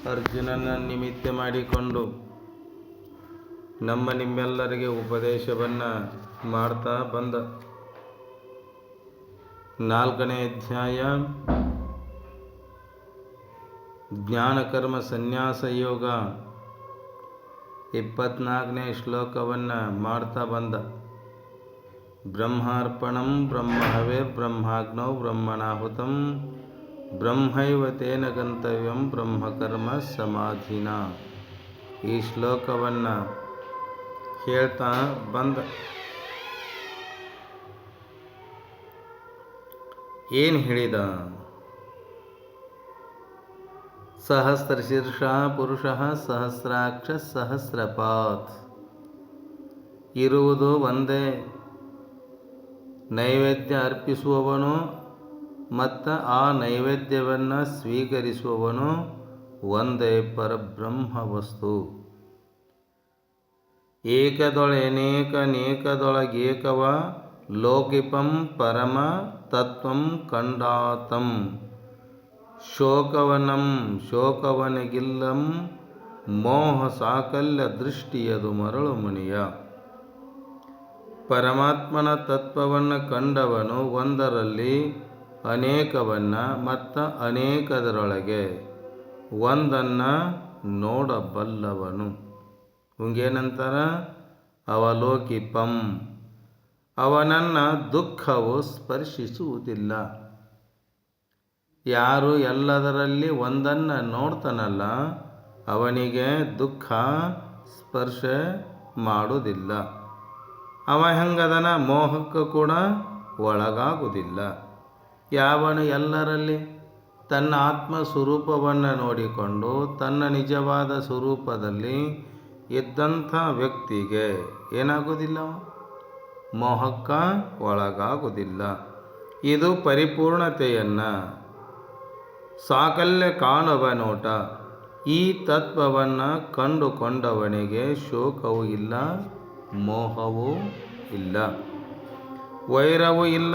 ಅರ್ಜುನನ ನಿಮಿತ್ತ ಮಾಡಿಕೊಂಡು ನಿಮ್ಮೆಲ್ಲರಿಗೆ ಉಪದೇಶವನ್ನು ಮಾಡ್ತಾ ಬಂದ 4ನೇ ಅಧ್ಯಾಯ ಜ್ಞಾನಕರ್ಮ ಸನ್ಯಾಸ ಯೋಗ 24ನೇ ಶ್ಲೋಕವನ್ನು ಮಾಡ್ತಾ ಬಂದ. ಬ್ರಹ್ಮಾರ್ಪಣಂ ಬ್ರಹ್ಮಹವಿರ್ ಬ್ರಹ್ಮಾಗ್ನೌ ಬ್ರಹ್ಮಣಾಹುತಂ ಬ್ರಹ್ಮೈವ ತೇನ ಗಂತವ್ಯಂ ಬ್ರಹ್ಮಕರ್ಮ ಸಮಾಧಿನ. ಈ ಶ್ಲೋಕವನ್ನು ಹೇಳ್ತಾ ಬಂದ. ಏನು ಹೇಳಿದ? ಸಹಸ್ರಶೀರ್ಷ ಪುರುಷ ಸಹಸ್ರಾಕ್ಷ ಸಹಸ್ರಪಾತ್. ಇರುವುದು ಒಂದೇ, ನೈವೇದ್ಯ ಅರ್ಪಿಸುವವನು ಮತ್ತು ಆ ನೈವೇದ್ಯವನ್ನು ಸ್ವೀಕರಿಸುವವನು ಒಂದೇ ಪರಬ್ರಹ್ಮ ವಸ್ತು. ಏಕದೊಳನೇಕನೇಕದೊಳಗೇಕವ ಲೋಕಿಪಂ ಪರಮ ತತ್ವಂ ಕಂಡಾತಂ ಶೋಕವನಂ ಶೋಕವನಿಗಿಲ್ಲಂ ಮೋಹ ಸಾಕಲ್ಯ ದೃಷ್ಟಿಯದು ಮರಳು ಮುನಿಯ. ಪರಮಾತ್ಮನ ತತ್ವವನ್ನು ಕಂಡವನು ಒಂದರಲ್ಲಿ ಅನೇಕವನ್ನು ಮತ್ತು ಅನೇಕದರೊಳಗೆ ಒಂದನ್ನು ನೋಡಬಲ್ಲವನು. ಹಿಂಗೇನಂತಾರ? ಅವಲೋಕಿಪಂ. ಅವನನ್ನು ದುಃಖವು ಸ್ಪರ್ಶಿಸುವುದಿಲ್ಲ. ಯಾರು ಎಲ್ಲದರಲ್ಲಿ ಒಂದನ್ನು ನೋಡ್ತಾನಲ್ಲ ಅವನಿಗೆ ದುಃಖ ಸ್ಪರ್ಶ ಮಾಡುವುದಿಲ್ಲ. ಅವ ಹೆಂಗದನ? ಮೋಹಕ್ಕೆ ಕೂಡ ಒಳಗಾಗುವುದಿಲ್ಲ. ಯಾವನು ಎಲ್ಲರಲ್ಲಿ ತನ್ನ ಆತ್ಮ ಸ್ವರೂಪವನ್ನು ನೋಡಿಕೊಂಡು ತನ್ನ ನಿಜವಾದ ಸ್ವರೂಪದಲ್ಲಿ ಇದ್ದಂಥ ವ್ಯಕ್ತಿಗೆ ಏನಾಗುವುದಿಲ್ಲ? ಮೋಹಕ್ಕೆ ಒಳಗಾಗುವುದಿಲ್ಲ. ಇದು ಪರಿಪೂರ್ಣತೆಯನ್ನು ಸಾಕಲ್ಯ ಕಾಣುವ ನೋಟ. ಈ ತತ್ವವನ್ನು ಕಂಡುಕೊಂಡವನಿಗೆ ಶೋಕವೂ ಇಲ್ಲ, ಮೋಹವೂ ಇಲ್ಲ, ವೈರವೂ ಇಲ್ಲ.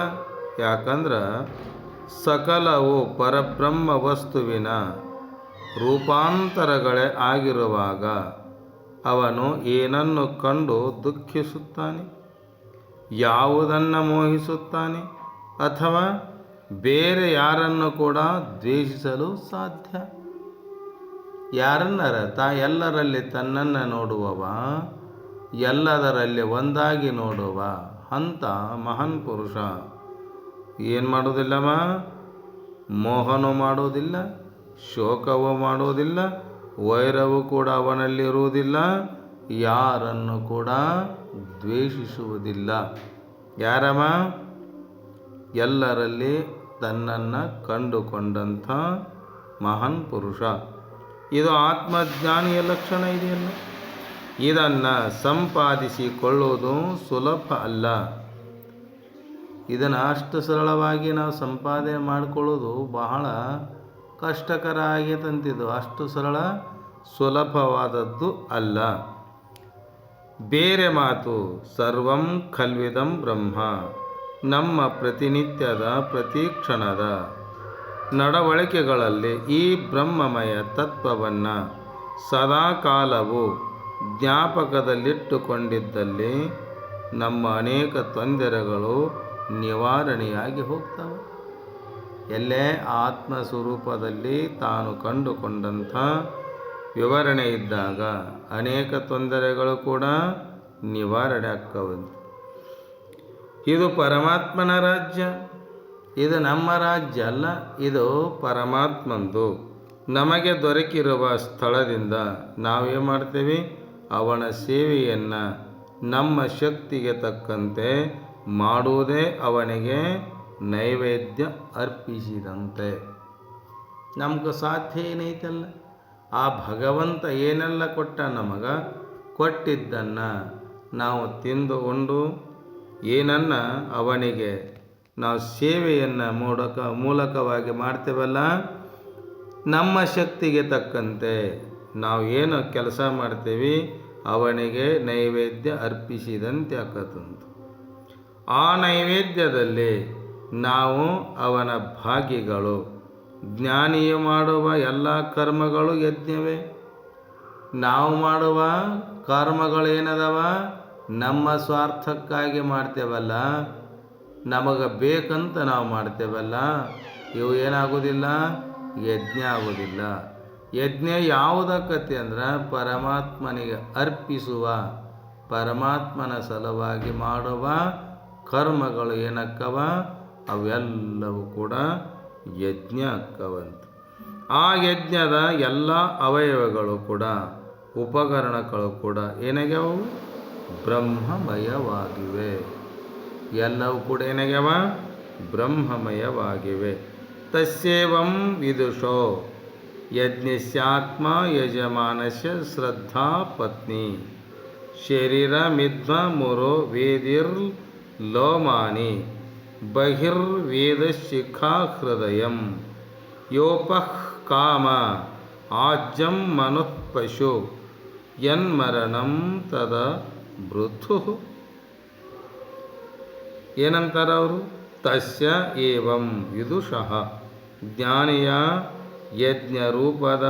ಯಾಕಂದ್ರೆ ಸಕಲವು ಪರಬ್ರಹ್ಮ ವಸ್ತುವಿನ ರೂಪಾಂತರಗಳೇ ಆಗಿರುವಾಗ ಅವನು ಏನನ್ನು ಕಂಡು ದುಃಖಿಸುತ್ತಾನೆ, ಯಾವುದನ್ನು ಮೋಹಿಸುತ್ತಾನೆ, ಅಥವಾ ಬೇರೆ ಯಾರನ್ನು ಕೂಡ ದ್ವೇಷಿಸಲು ಸಾಧ್ಯ? ಯಾರನ್ನರ ಎಲ್ಲರಲ್ಲಿ ತನ್ನನ್ನು ನೋಡುವವ, ಎಲ್ಲದರಲ್ಲಿ ಒಂದಾಗಿ ನೋಡುವ ಅಂಥ ಮಹಾನ್ ಪುರುಷ ಏನು ಮಾಡೋದಿಲ್ಲವ? ಮೋಹನೂ ಮಾಡೋದಿಲ್ಲ, ಶೋಕವೂ ಮಾಡೋದಿಲ್ಲ, ವೈರವೂ ಕೂಡ ಅವನಲ್ಲಿರುವುದಿಲ್ಲ, ಯಾರನ್ನು ಕೂಡ ದ್ವೇಷಿಸುವುದಿಲ್ಲ. ಯಾರವ? ಎಲ್ಲರಲ್ಲಿ ತನ್ನನ್ನು ಕಂಡುಕೊಂಡಂಥ ಮಹಾನ್ ಪುರುಷ. ಇದು ಆತ್ಮಜ್ಞಾನಿಯ ಲಕ್ಷಣ ಇದೆಯಲ್ಲ. ಇದನ್ನು ಸಂಪಾದಿಸಿಕೊಳ್ಳುವುದು ಸುಲಭ ಅಲ್ಲ. ಇದನ್ನು ಅಷ್ಟು ಸರಳವಾಗಿ ನಾವು ಸಂಪಾದನೆ ಮಾಡಿಕೊಳ್ಳೋದು ಬಹಳ ಕಷ್ಟಕರ ಆಗೈತಂತಿದ್ದು. ಅಷ್ಟು ಸುಲಭವಾದದ್ದು ಅಲ್ಲ. ಬೇರೆ ಮಾತು, ಸರ್ವಂ ಖಲ್ವಿದಂ ಬ್ರಹ್ಮ. ನಮ್ಮ ಪ್ರತಿನಿತ್ಯದ ಪ್ರತಿಕ್ಷಣದ ನಡವಳಿಕೆಗಳಲ್ಲಿ ಈ ಬ್ರಹ್ಮಮಯ ತತ್ವವನ್ನು ಸದಾಕಾಲವೂ ಜ್ಞಾಪಕದಲ್ಲಿಟ್ಟುಕೊಂಡಿದ್ದಲ್ಲಿ ನಮ್ಮ ಅನೇಕ ತೊಂದರೆಗಳು ನಿವಾರಣೆಯಾಗಿ ಹೋಗ್ತವೆ. ಎಲ್ಲೇ ಆತ್ಮ ಸ್ವರೂಪದಲ್ಲಿ ತಾನು ಕಂಡುಕೊಂಡಂಥ ವಿವರಣೆ ಇದ್ದಾಗ ಅನೇಕ ತೊಂದರೆಗಳು ಕೂಡ ನಿವಾರಣೆ ಆಗ್ತವಂತೆ. ಇದು ಪರಮಾತ್ಮನ ರಾಜ್ಯ. ಇದು ನಮ್ಮ ರಾಜ್ಯ ಅಲ್ಲ, ಇದು ಪರಮಾತ್ಮಂದು. ನಮಗೆ ದೊರಕಿರುವ ಸ್ಥಳದಿಂದ ನಾವೇನು ಮಾಡ್ತೇವೆ? ಅವನ ಸೇವೆಯನ್ನು ನಮ್ಮ ಶಕ್ತಿಗೆ ತಕ್ಕಂತೆ ಮಾಡುವುದೇ ಅವನಿಗೆ ನೈವೇದ್ಯ ಅರ್ಪಿಸಿದಂತೆ. ನಮ್ಗೆ ಸಾಧ್ಯ ಏನೈತಲ್ಲ, ಆ ಭಗವಂತ ಏನೆಲ್ಲ ಕೊಟ್ಟ ನಮಗೆ ಕೊಟ್ಟಿದ್ದನ್ನು ನಾವು ತಿಂದು ಉಂಡು ಏನನ್ನು ಅವನಿಗೆ ನಾವು ಸೇವೆಯನ್ನು ಮೂಲಕವಾಗಿ ಮಾಡ್ತೇವಲ್ಲ, ನಮ್ಮ ಶಕ್ತಿಗೆ ತಕ್ಕಂತೆ ನಾವು ಏನು ಕೆಲಸ ಮಾಡ್ತೀವಿ ಅವನಿಗೆ ನೈವೇದ್ಯ ಅರ್ಪಿಸಿದಂತೆ ಆಕತ್ತಂತು. ಆ ನೈವೇದ್ಯದಲ್ಲಿ ನಾವು ಅವನ ಭಾಗಿಗಳು. ಜ್ಞಾನಿಯು ಮಾಡುವ ಎಲ್ಲ ಕರ್ಮಗಳು ಯಜ್ಞವೇ. ನಾವು ಮಾಡುವ ಕರ್ಮಗಳೇನದವ ನಮ್ಮ ಸ್ವಾರ್ಥಕ್ಕಾಗಿ ಮಾಡ್ತೇವಲ್ಲ, ನಮಗೆ ಬೇಕಂತ ನಾವು ಮಾಡ್ತೇವಲ್ಲ, ಇವು ಏನಾಗೋದಿಲ್ಲ, ಯಜ್ಞ ಆಗೋದಿಲ್ಲ. ಯಜ್ಞ ಯಾವುದಕ್ಕತಿ ಅಂದ್ರೆ ಪರಮಾತ್ಮನಿಗೆ ಅರ್ಪಿಸುವ, ಪರಮಾತ್ಮನ ಸಲುವಾಗಿ ಮಾಡುವ ಕರ್ಮಗಳು ಏನಕ್ಕವ, ಅವೆಲ್ಲವೂ ಕೂಡ ಯಜ್ಞ ಅಕ್ಕವಂತ. ಆ ಯಜ್ಞದ ಎಲ್ಲ ಅವಯವಗಳು ಕೂಡ, ಉಪಕರಣಗಳು ಕೂಡ ಏನಾಗ್ಯಾವು, ಬ್ರಹ್ಮಮಯವಾಗಿವೆ. ಎಲ್ಲವೂ ಕೂಡ ಏನಾಗ್ಯಾವ, ಬ್ರಹ್ಮಮಯವಾಗಿವೆ. ತಸ್ಯೇವಂ ವಿದುಷೋ ಯಜ್ಞಸ್ಯಾತ್ಮ ಯಜಮಾನಸ್ಯ ಶ್ರದ್ಧಾ ಪತ್ನಿ ಶರೀರಮಿದ್ಮ ಮುರೋ ವೇದಿರ್ಲೋಮಾನಿ ಬಹಿರ್ವೇದಶಿಖಾ ಹೃದಯಂ ಯೋಪಃ ಕಾಮ ಆಜ್ಯಂ ಮನುಃ ಪಶು ಯನ್ಮರಣಂ ತದ ಮೃಥು. ಏನಂತಾರ ಅವರು, ತಸ್ಯ ಏವಂ ವಿದುಷಃ, ಜ್ಞಾನಿಯ ಯಜ್ಞ ರೂಪದ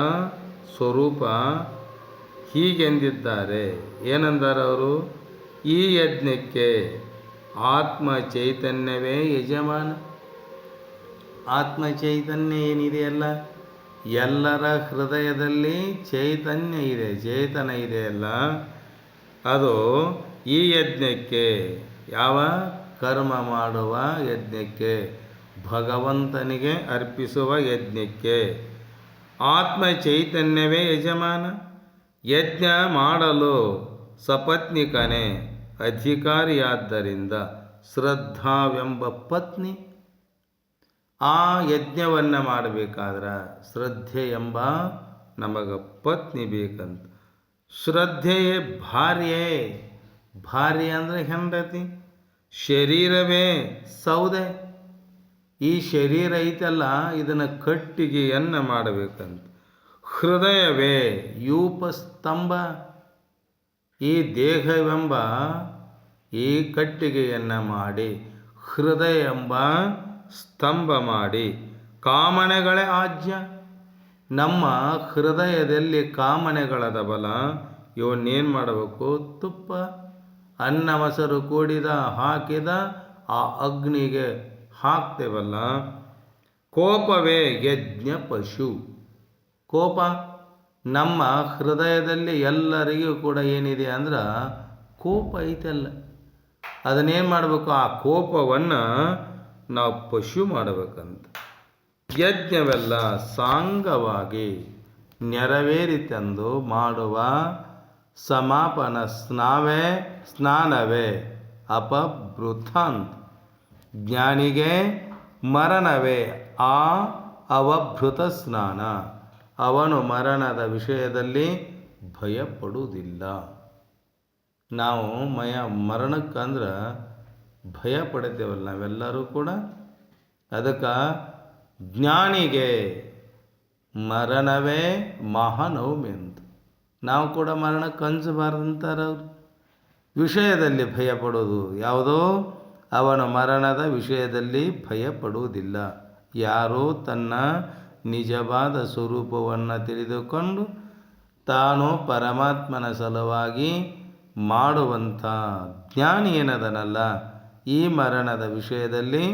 ಸ್ವರೂಪ ಹೀಗೆಂದಿದ್ದಾರೆ. ಏನಂದಾರ ಅವರು, ಈ ಯಜ್ಞಕ್ಕೆ ಆತ್ಮ ಚೈತನ್ಯವೇ ಯಜಮಾನ. ಆತ್ಮ ಚೈತನ್ಯ ಏನಿದೆಯಲ್ಲ, ಎಲ್ಲರ ಹೃದಯದಲ್ಲಿ ಚೈತನ್ಯ ಇದೆ, ಚೇತನ ಇದೆಯಲ್ಲ, ಅದು ಈ ಯಜ್ಞಕ್ಕೆ, ಯಾವ ಕರ್ಮ ಮಾಡುವ ಯಜ್ಞಕ್ಕೆ, ಭಗವಂತನಿಗೆ ಅರ್ಪಿಸುವ ಯಜ್ಞಕ್ಕೆ ಆತ್ಮ ಚೈತನ್ಯವೇ ಯಜಮಾನ. ಯಜ್ಞ ಮಾಡಲು ಸಪತ್ನಿಕನೇ ಅಧಿಕಾರಿಯಾದ್ದರಿಂದ ಶ್ರದ್ಧಾವೆಂಬ ಪತ್ನಿ. ಆ ಯಜ್ಞವನ್ನು ಮಾಡಬೇಕಾದ್ರೆ ಶ್ರದ್ಧೆ ಎಂಬ ನಮಗೆ ಪತ್ನಿ ಬೇಕಂತ. ಶ್ರದ್ಧೆಯೇ ಭಾರ್ಯೆ, ಭಾರ್ಯೆ ಅಂದರೆ ಹೆಂಡತಿ. ಶರೀರವೇ ಸೌದೆ. ಈ ಶರೀರ ಐತಲ್ಲ, ಇದನ್ನು ಕಟ್ಟಿಗೆಯನ್ನು ಮಾಡಬೇಕಂತ. ಹೃದಯವೇ ಯೂಪಸ್ತಂಭ. ಈ ದೇಹವೆಂಬ ಈ ಕಟ್ಟಿಗೆಯನ್ನು ಮಾಡಿ, ಹೃದಯ ಎಂಬ ಸ್ತಂಭ ಮಾಡಿ, ಕಾಮನೆಗಳೇ ಆಜ್ಯ. ನಮ್ಮ ಹೃದಯದಲ್ಲಿ ಕಾಮನೆಗಳದ ಬಲ, ಇವನ್ನೇನು ಮಾಡಬೇಕು, ತುಪ್ಪ ಅನ್ನ ಮೊಸರು ಕೂಡಿದ ಹಾಕಿದ ಆ ಅಗ್ನಿಗೆ ಹಾಕ್ತೇವಲ್ಲ. ಕೋಪವೇ ಯಜ್ಞ ಪಶು. ಕೋಪ ನಮ್ಮ ಹೃದಯದಲ್ಲಿ ಎಲ್ಲರಿಗೂ ಕೂಡ ಏನಿದೆ ಅಂದ್ರೆ ಕೋಪ ಐತಲ್ಲ, ಅದನ್ನೇನು ಮಾಡಬೇಕು, ಆ ಕೋಪವನ್ನು ನಾವು ಪಶು ಮಾಡಬೇಕಂತ. ಯಜ್ಞವೆಲ್ಲ ಸಾಂಗವಾಗಿ ನೆರವೇರಿತೆಂದು ಮಾಡುವ ಸಮಾಪನ ಸ್ನಾನವೇ ಅಪಭೃತಾಂತ. ಜ್ಞಾನಿಗೆ ಮರಣವೇ ಆ ಅವಭೃತ ಸ್ನಾನ. ಅವನು ಮರಣದ ವಿಷಯದಲ್ಲಿ ಭಯಪಡುವುದಿಲ್ಲ. ನಾವು ಮರಣಕ್ಕಂದ್ರೆ ಭಯ ಪಡ್ತೇವಲ್ಲ ನಾವೆಲ್ಲರೂ ಕೂಡ. ಅದಕ್ಕೆ ಜ್ಞಾನಿಗೆ ಮರಣವೇ ಮಹಾನವಮಿ ಅಂತ. ನಾವು ಕೂಡ ಮರಣಕ್ಕೆ ಅಂಜಬಾರ್ದಂತಾರೆ ಅವರು. ವಿಷಯದಲ್ಲಿ ಭಯಪಡೋದು ಯಾವುದೋ, ಅವನ ಮರಣದ ವಿಷಯದಲ್ಲಿ ಭಯಪಡುವುದಿಲ್ಲ. ಯಾರೋ ತನ್ನ ನಿಜವಾದ ಸ್ವರೂಪವನ್ನು ತಿಳಿದುಕೊಂಡು ತಾನು ಪರಮಾತ್ಮನ ಸಲುವಾಗಿ ಮಾಡುವಂಥ ಜ್ಞಾನಿ ಏನದನಲ್ಲ, ಈ ಮರಣದ ವಿಷಯದಲ್ಲಿ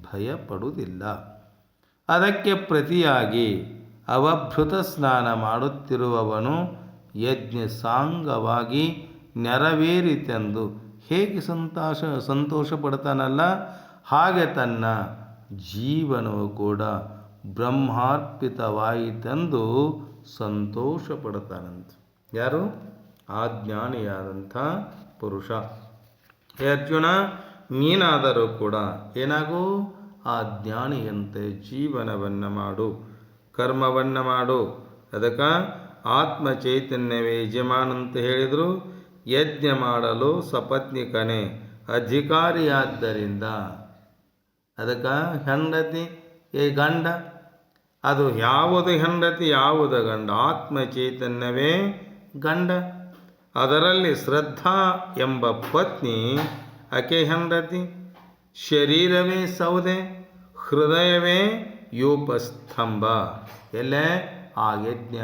ಭಯಪಡುವುದಿಲ್ಲ. ಅದಕ್ಕೆ ಪ್ರತಿಯಾಗಿ ಅವಭೃತ ಸ್ನಾನ ಮಾಡುತ್ತಿರುವವನು ಯಜ್ಞ ಸಾಂಗವಾಗಿ ನೆರವೇರಿತೆಂದು ಹೇಗೆ ಸಂತೋಷ ಪಡ್ತಾನಲ್ಲ, ಹಾಗೆ ತನ್ನ ಜೀವನವು ಕೂಡ ಬ್ರಹ್ಮಾರ್ಪಿತವಾಯಿತೆಂದು ಸಂತೋಷ ಪಡ್ತಾನಂತ. ಯಾರು? ಆ ಜ್ಞಾನಿಯಾದಂಥ ಪುರುಷ. ಅರ್ಜುನ, ನೀನಾದರೂ ಕೂಡ ಏನಾಗು, ಆ ಜ್ಞಾನಿಯಂತೆ ಜೀವನವನ್ನು ಮಾಡು, ಕರ್ಮವನ್ನು ಮಾಡು. ಅದಕ್ಕೆ ಆತ್ಮ ಚೈತನ್ಯವೇ ಯಜಮಾನ ಅಂತ ಹೇಳಿದರು. ಯಜ್ಞ ಮಾಡಲು ಸಪತ್ನಿಕನೇ ಅಧಿಕಾರಿಯಾದ್ದರಿಂದ. ಅದಕ್ಕೆ ಹೆಂಡತಿ ಗಂಡ, ಅದು ಯಾವುದು ಹೆಂಡತಿ ಯಾವುದು ಗಂಡ? ಆತ್ಮ ಚೈತನ್ಯವೇ ಗಂಡ. ಅದರಲ್ಲಿ ಶ್ರದ್ಧಾ ಎಂಬ ಪತ್ನಿ ಆಕೆ ಹೆಂಡತಿ. ಶರೀರವೇ ಸೌದೆ, ಹೃದಯವೇ ಯೂಪಸ್ತಂಭ, ಎಲ್ಲೇ ಆ ಯಜ್ಞ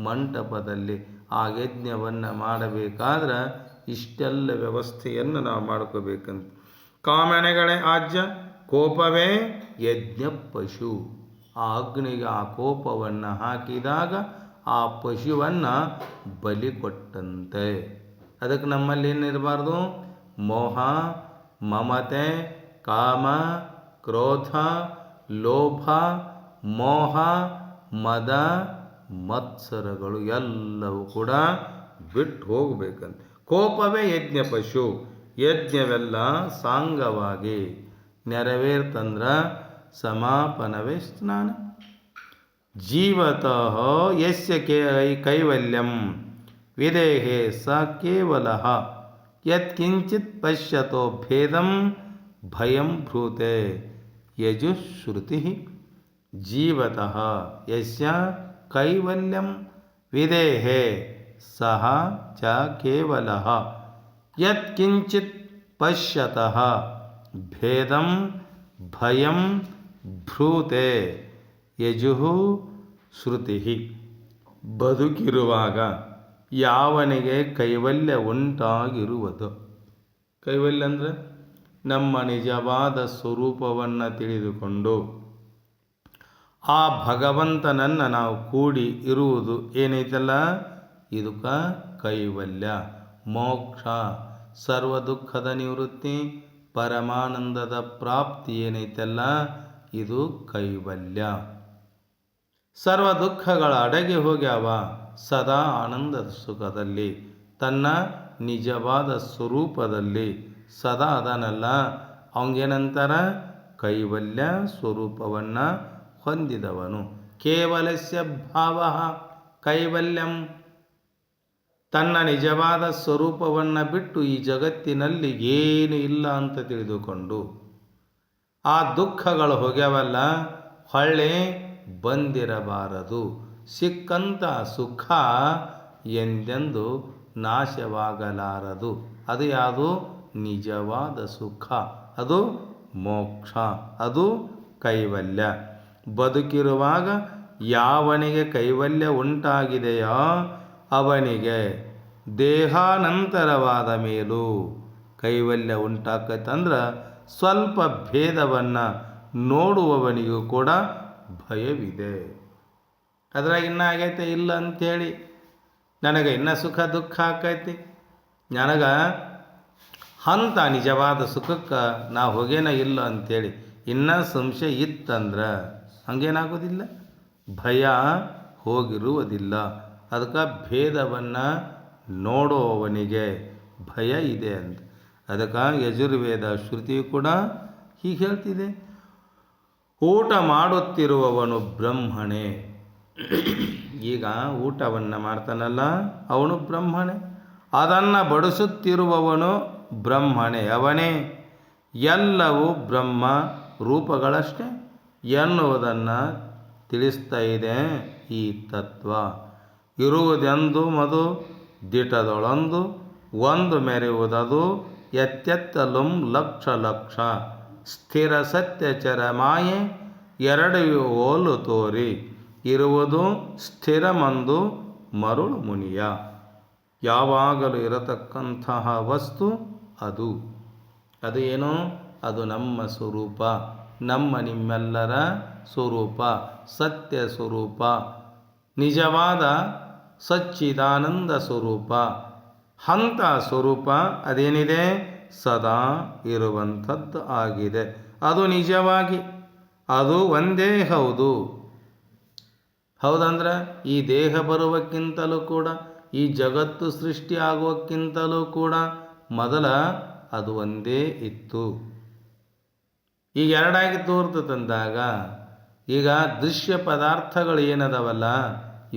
ಮಂಟಪದಲ್ಲಿ. ಆ ಯಜ್ಞವನ್ನು ಮಾಡಬೇಕಾದ್ರೆ ಇಷ್ಟೆಲ್ಲ ವ್ಯವಸ್ಥೆಯನ್ನು ನಾವು ಮಾಡ್ಕೋಬೇಕಂತ. ಕಾಮನೆಗಳೇ ಆಜ್ಯ, ಕೋಪವೇ ಯಜ್ಞ ಪಶು. ಆ ಅಗ್ನಿಗೆ ಆ ಕೋಪವನ್ನು ಹಾಕಿದಾಗ ಆ ಪಶುವನ್ನು ಬಲಿ ಕೊಟ್ಟಂತೆ. ಅದಕ್ಕೆ ನಮ್ಮಲ್ಲಿ ಏನಿರಬಾರ್ದು? ಮೋಹ, ಮಮತೆ, ಕಾಮ, ಕ್ರೋಧ, ಲೋಭ, ಮೋಹ, ಮದ, ಮತ್ಸರಗಳು ಎಲ್ಲವೂ ಕೂಡ ಬಿಟ್ಟು ಹೋಗಬೇಕಂತ. ಕೋಪವೇ ಯಜ್ಞ ಪಶು. ಯಜ್ಞವೆಲ್ಲ ಸಾಂಗವಾಗಿ ನೆರವೇರ್ತಂದ್ರೆ ಸಮಾಪನವೇ ಸ್ನಾನ. ಜೀವತಃ ಯಸ್ಯ ಕೈವಲ್ಯಂ ವಿದೇಹೇ ಸ ಕೇವಲಃ ಯತ್ಕಿಂಚಿತ್ ಪಶ್ಯತೋ ಭೇದಂ ಭಯಂ ಭ್ರೂತೆ ಯಜುಶ್ರುತಿ. ಜೀವತಃ ಯಸ್ಯ ಕೈವಲ್ಯಂ ವಿದೇಹೇ ಸಹ ಚ ಕೇವಲಃ ಯತ್ಕಿಂಚಿತ್ ಪಶ್ಯತಃ ಭೇದಂ ಭಯಂ ಭ್ರೂತೆ ಯಜುಃ ಶ್ರುತಿ. ಬದುಕಿರುವಾಗ ಯಾವನಿಗೆ ಕೈವಲ್ಯ ಉಂಟಾಗಿರುವುದು? ಕೈವಲ್ಯ ಅಂದರೆ ನಮ್ಮ ನಿಜವಾದ ಸ್ವರೂಪವನ್ನು ತಿಳಿದುಕೊಂಡು ಆ ಭಗವಂತನನ್ನು ನಾವು ಕೂಡಿ ಇರುವುದು ಏನೈತಲ್ಲ, ಇದಕ್ಕೆ ಕೈವಲ್ಯ. ಮೋಕ್ಷ, ಸರ್ವ ದುಃಖದ ನಿವೃತ್ತಿ, ಪರಮಾನಂದದ ಪ್ರಾಪ್ತಿ ಏನೈತಲ್ಲ, ಇದು ಕೈವಲ್ಯ. ಸರ್ವ ದುಃಖಗಳ ಅಡಗಿ ಹೋಗ್ಯಾವ, ಸದಾ ಆನಂದದ ಸುಖದಲ್ಲಿ ತನ್ನ ನಿಜವಾದ ಸ್ವರೂಪದಲ್ಲಿ ಸದಾ ಅದನಲ್ಲ, ಅವಂಗೇನಂತಾರ? ಕೈವಲ್ಯ ಸ್ವರೂಪವನ್ನು ಹೊಂದಿದವನು. ಕೇವಲಸ್ಯ ಭಾವ ಕೈವಲ್ಯಂ. ತನ್ನ ನಿಜವಾದ ಸ್ವರೂಪವನ್ನು ಬಿಟ್ಟು ಈ ಜಗತ್ತಿನಲ್ಲಿ ಏನು ಇಲ್ಲ ಅಂತ ತಿಳಿದುಕೊಂಡು ಆ ದುಃಖಗಳು ಹೋಗ್ಯವಲ್ಲ, ಹೊಳ್ಳೆ ಬಂದಿರಬಾರದು. ಸಿಕ್ಕಂಥ ಸುಖ ಎಂದೆಂದು ನಾಶವಾಗಲಾರದು. ಅದು ಯಾವುದು? ನಿಜವಾದ ಸುಖ. ಅದು ಮೋಕ್ಷ, ಅದು ಕೈವಲ್ಯ. ಬದುಕಿರುವಾಗ ಯಾವನಿಗೆ ಕೈವಲ್ಯ ಉಂಟಾಗಿದೆಯೋ ಅವನಿಗೆ ದೇಹಾನಂತರವಾದ ಮೇಲೂ ಕೈವಲ್ಯ ಉಂಟಾಕತ್ತಂದ್ರೆ ಸ್ವಲ್ಪ ಭೇದವನ್ನು ನೋಡುವವನಿಗೂ ಕೂಡ ಭಯವಿದೆ. ಅದ್ರಾಗ ಇನ್ನೂ ಆಗೈತೆ ಇಲ್ಲ ಅಂಥೇಳಿ ನನಗೆ ಇನ್ನೂ ಸುಖ ದುಃಖ ಆಕೈತಿ, ನನಗೆ ಅಂಥ ನಿಜವಾದ ಸುಖಕ್ಕೆ ನಾ ಹೋಗೇನ ಇಲ್ಲ ಅಂಥೇಳಿ ಇನ್ನೂ ಸಂಶಯ ಇತ್ತಂದ್ರೆ ಹಂಗೇನಾಗೋದಿಲ್ಲ, ಭಯ ಹೋಗಿರುವುದಿಲ್ಲ. ಅದಕ್ಕೆ ಭೇದವನ್ನು ನೋಡುವವನಿಗೆ ಭಯ ಇದೆ ಅಂತ. ಅದಕ್ಕೆ ಯಜುರ್ವೇದ ಶ್ರುತಿಯು ಕೂಡ ಹೀಗೆ ಹೇಳ್ತಿದೆ, ಊಟ ಮಾಡುತ್ತಿರುವವನು ಬ್ರಹ್ಮಣೇ. ಈಗ ಊಟವನ್ನು ಮಾಡ್ತಾನಲ್ಲ ಅವನು ಬ್ರಹ್ಮಣೇ, ಅದನ್ನು ಬಡಿಸುತ್ತಿರುವವನು ಬ್ರಹ್ಮಣೇ, ಅವನೇ. ಎಲ್ಲವೂ ಬ್ರಹ್ಮ ರೂಪಗಳಷ್ಟೇ ಎನ್ನುವುದನ್ನು ತಿಳಿಸ್ತಾ ಇದೆ ಈ ತತ್ವ. ಇರುವುದೆಂದು ಮದು ದಿಟದೊಳೊಂದು ಒಂದು ಮೆರೆಯುವುದದು ಎತ್ತೆತ್ತಲುಂ ಲಕ್ಷ ಲಕ್ಷ ಸ್ಥಿರ ಸತ್ಯಚರ ಮಾಯೆ ಎರಡು ಓಲು ತೋರಿ ಇರುವುದು ಸ್ಥಿರಮಂದು ಮರುಳು ಮುನಿಯ. ಯಾವಾಗಲೂ ಇರತಕ್ಕಂತಹ ವಸ್ತು ಅದು. ಅದು ಏನು? ಅದು ನಮ್ಮ ಸ್ವರೂಪ, ನಮ್ಮ ನಿಮ್ಮೆಲ್ಲರ ಸ್ವರೂಪ, ಸತ್ಯ ಸ್ವರೂಪ, ನಿಜವಾದ ಸಚ್ಚಿದಾನಂದ ಸ್ವರೂಪ. ಅಂಥ ಸ್ವರೂಪ ಅದೇನಿದೆ ಸದಾ ಇರುವಂಥದ್ದು ಆಗಿದೆ. ಅದು ನಿಜವಾಗಿ ಅದು ಒಂದೇ ಹೌದು. ಹೌದಂದ್ರೆ ಈ ದೇಹ ಬರುವಕ್ಕಿಂತಲೂ ಕೂಡ, ಈ ಜಗತ್ತು ಸೃಷ್ಟಿ ಆಗುವಕ್ಕಿಂತಲೂ ಕೂಡ ಮೊದಲ ಅದು ಒಂದೇ ಇತ್ತು. ಈಗ ಎರಡಾಗಿ ತೋರ್ತಂದಾಗ ಈಗ ದೃಶ್ಯ ಪದಾರ್ಥಗಳು ಏನದವಲ್ಲ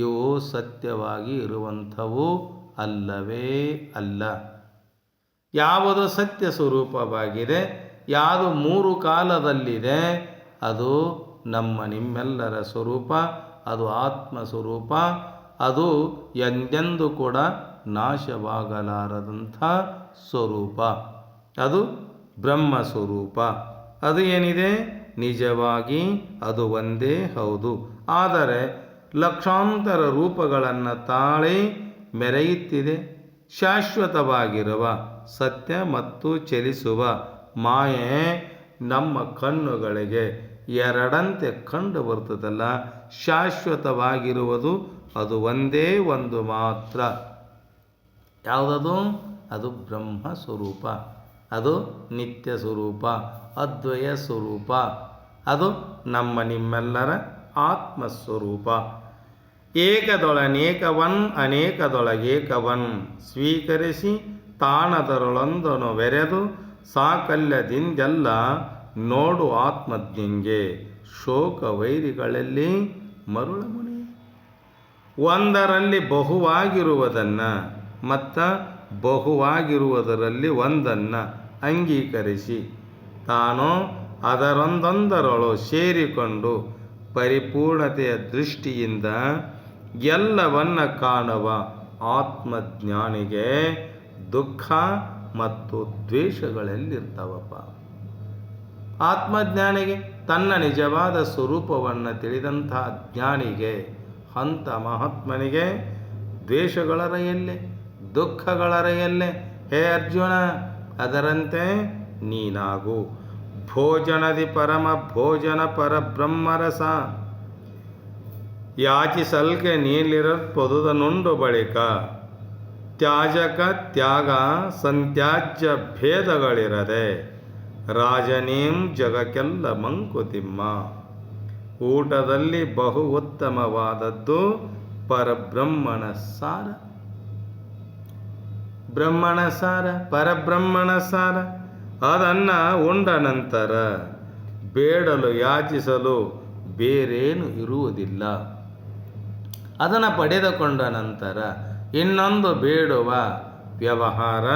ಇವು ಸತ್ಯವಾಗಿ ಇರುವಂಥವು ಅಲ್ಲವೇ ಅಲ್ಲ. ಯಾವುದು ಸತ್ಯ ಸ್ವರೂಪವಾಗಿದೆ, ಯಾವುದು ಮೂರು ಕಾಲದಲ್ಲಿದೆ, ಅದು ನಮ್ಮ ನಿಮ್ಮೆಲ್ಲರ ಸ್ವರೂಪ, ಅದು ಆತ್ಮ ಸ್ವರೂಪ, ಅದು ಎಂದೆಂದೂ ಕೂಡ ನಾಶವಾಗಲಾರದಂಥ ಸ್ವರೂಪ, ಅದು ಬ್ರಹ್ಮ ಸ್ವರೂಪ. ಅದು ಏನಿದೆ ನಿಜವಾಗಿ ಅದು ಒಂದೇ ಹೌದು. ಆದರೆ ಲಕ್ಷಾಂತರ ರೂಪಗಳನ್ನು ತಾಳಿ ಮೆರೆಯುತ್ತಿದೆ. ಶಾಶ್ವತವಾಗಿರುವ ಸತ್ಯ ಮತ್ತು ಚಲಿಸುವ ಮಾಯೆ ನಮ್ಮ ಕಣ್ಣುಗಳಿಗೆ ಎರಡಂತೆ ಕಂಡು ಬರ್ತದಲ್ಲ. ಶಾಶ್ವತವಾಗಿರುವುದು ಅದು ಒಂದೇ ಒಂದು ಮಾತ್ರ. ಯಾವುದದು? ಅದು ಬ್ರಹ್ಮ ಸ್ವರೂಪ, ಅದು ನಿತ್ಯ ಸ್ವರೂಪ, ಅದ್ವಯ ಸ್ವರೂಪ, ಅದು ನಮ್ಮ ನಿಮ್ಮೆಲ್ಲರ ಆತ್ಮಸ್ವರೂಪ. ಏಕದೊಳನೇಕವನ್ ಅನೇಕದೊಳಗೇಕವನ್ ಸ್ವೀಕರಿಸಿ ತಾಣದರೊಳೊಂದನು ಬೆರೆದು ಸಾಕಲ್ಯದಿಂದೆಲ್ಲ ನೋಡು ಆತ್ಮಜ್ಞಂಗೆ ಶೋಕ ವೈರಿಗಳಲ್ಲಿ ಮರುಳ ಮುನಿ. ಒಂದರಲ್ಲಿ ಬಹುವಾಗಿರುವುದನ್ನು ಮತ್ತು ಬಹುವಾಗಿರುವುದರಲ್ಲಿ ಒಂದನ್ನು ಅಂಗೀಕರಿಸಿ ತಾನು ಅದರೊಂದೊಂದರೊಳು ಸೇರಿಕೊಂಡು ಪರಿಪೂರ್ಣತೆಯ ದೃಷ್ಟಿಯಿಂದ ಎಲ್ಲವನ್ನ ಕಾಣುವ ಆತ್ಮಜ್ಞಾನಿಗೆ ದುಃಖ ಮತ್ತು ದ್ವೇಷಗಳೆಲ್ಲಿರ್ತಾವಪ್ಪ? ಆತ್ಮಜ್ಞಾನಿಗೆ, ತನ್ನ ನಿಜವಾದ ಸ್ವರೂಪವನ್ನು ತಿಳಿದಂತಹ ಜ್ಞಾನಿಗೆ, ಹಂತ ಮಹಾತ್ಮನಿಗೆ ದ್ವೇಷಗಳರ ಎಲ್ಲೆ, ದುಃಖಗಳರ ಎಲ್ಲೆ? ಹೇ ಅರ್ಜುನ, ಅದರಂತೆ ನೀನಾಗು. ಭೋಜನದಿ ಪರಮ ಭೋಜನ ಪರಬ್ರಹ್ಮರಸ ಯಾಚಿಸಲ್ಕೆ ನೀಲಿರತ್ಪದುದನುಂಡು ಬಳಿಕ ತ್ಯಾಜಕ ತ್ಯಾಗ ಸಂತ್ಯಾಜ್ಯ ಭೇದಗಳಿರದೆ ರಾಜನೀಂ ಜಗಕ್ಕೆಲ್ಲ ಮಂಕುತಿಮ್ಮ. ಊಟದಲ್ಲಿ ಬಹು ಉತ್ತಮವಾದದ್ದು ಪರಬ್ರಹ್ಮಣ ಸಾರ. ಬ್ರಹ್ಮಣ ಸಾರ, ಪರಬ್ರಹ್ಮಣ ಸಾರ. ಅದನ್ನು ಉಂಡ ನಂತರ ಬೇಡಲು ಯಾಚಿಸಲು ಬೇರೇನು ಇರುವುದಿಲ್ಲ. ಅದನ್ನು ಪಡೆದುಕೊಂಡ ನಂತರ ಇನ್ನೊಂದು ಬೇಡುವ ವ್ಯವಹಾರ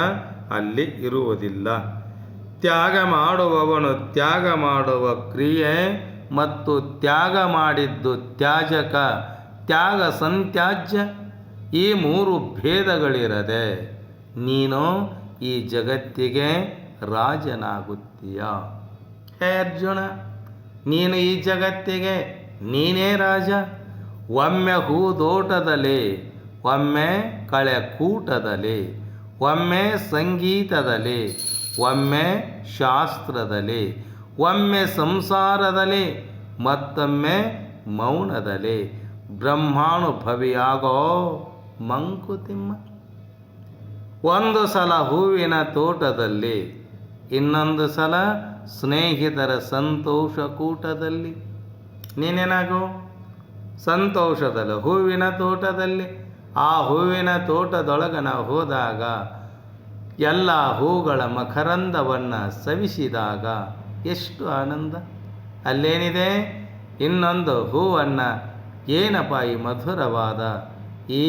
ಅಲ್ಲಿ ಇರುವುದಿಲ್ಲ. ತ್ಯಾಗ ಮಾಡುವವನು ತ್ಯಾಗ ಮಾಡುವ ಕ್ರಿಯೆ ಮತ್ತು ತ್ಯಾಗ ಮಾಡಿದ್ದು ತ್ಯಾಜಕ, ತ್ಯಾಗ ಸಂತ್ಯಾಜ್ಯ, ಈ ಮೂರು ಭೇದಗಳಿರದೆ ನೀನು ಈ ಜಗತ್ತಿಗೆ ರಾಜನಾಗುತ್ತೀಯ. ಹೇ ಅರ್ಜುನ, ನೀನು ಈ ಜಗತ್ತಿಗೆ ನೀನೇ ರಾಜ. ಒಮ್ಮೆ ಹೂದೋಟದಲ್ಲಿ, ಒಮ್ಮೆ ಕಳೆ ಕೂಟದಲ್ಲಿ, ಒಮ್ಮೆ ಸಂಗೀತದಲ್ಲಿ, ಒಮ್ಮೆ ಶಾಸ್ತ್ರದಲ್ಲಿ, ಒಮ್ಮೆ ಸಂಸಾರದಲ್ಲಿ, ಮತ್ತೊಮ್ಮೆ ಮೌನದಲ್ಲಿ ಬ್ರಹ್ಮಾನುಭವಿಯಾಗೋ ಮಂಕುತಿಮ್ಮ. ಒಂದು ಸಲ ಹೂವಿನ ತೋಟದಲ್ಲಿ, ಇನ್ನೊಂದು ಸಲ ಸ್ನೇಹಿತರ ಸಂತೋಷ ಕೂಟದಲ್ಲಿ. ನೀನೇನಾಗೋ ಸಂತೋಷದಲ್ಲಿ, ಹೂವಿನ ತೋಟದಲ್ಲಿ. ಆ ಹೂವಿನ ತೋಟದೊಳಗೆ ನಾವು ಹೋದಾಗ ಎಲ್ಲ ಹೂಗಳ ಮಕರಂದವನ್ನು ಸವಿಸಿದಾಗ ಎಷ್ಟು ಆನಂದ. ಅಲ್ಲೇನಿದೆ? ಇನ್ನೊಂದು ಹೂವನ್ನು ಏನಪ್ಪ ಈ ಮಧುರವಾದ ಈ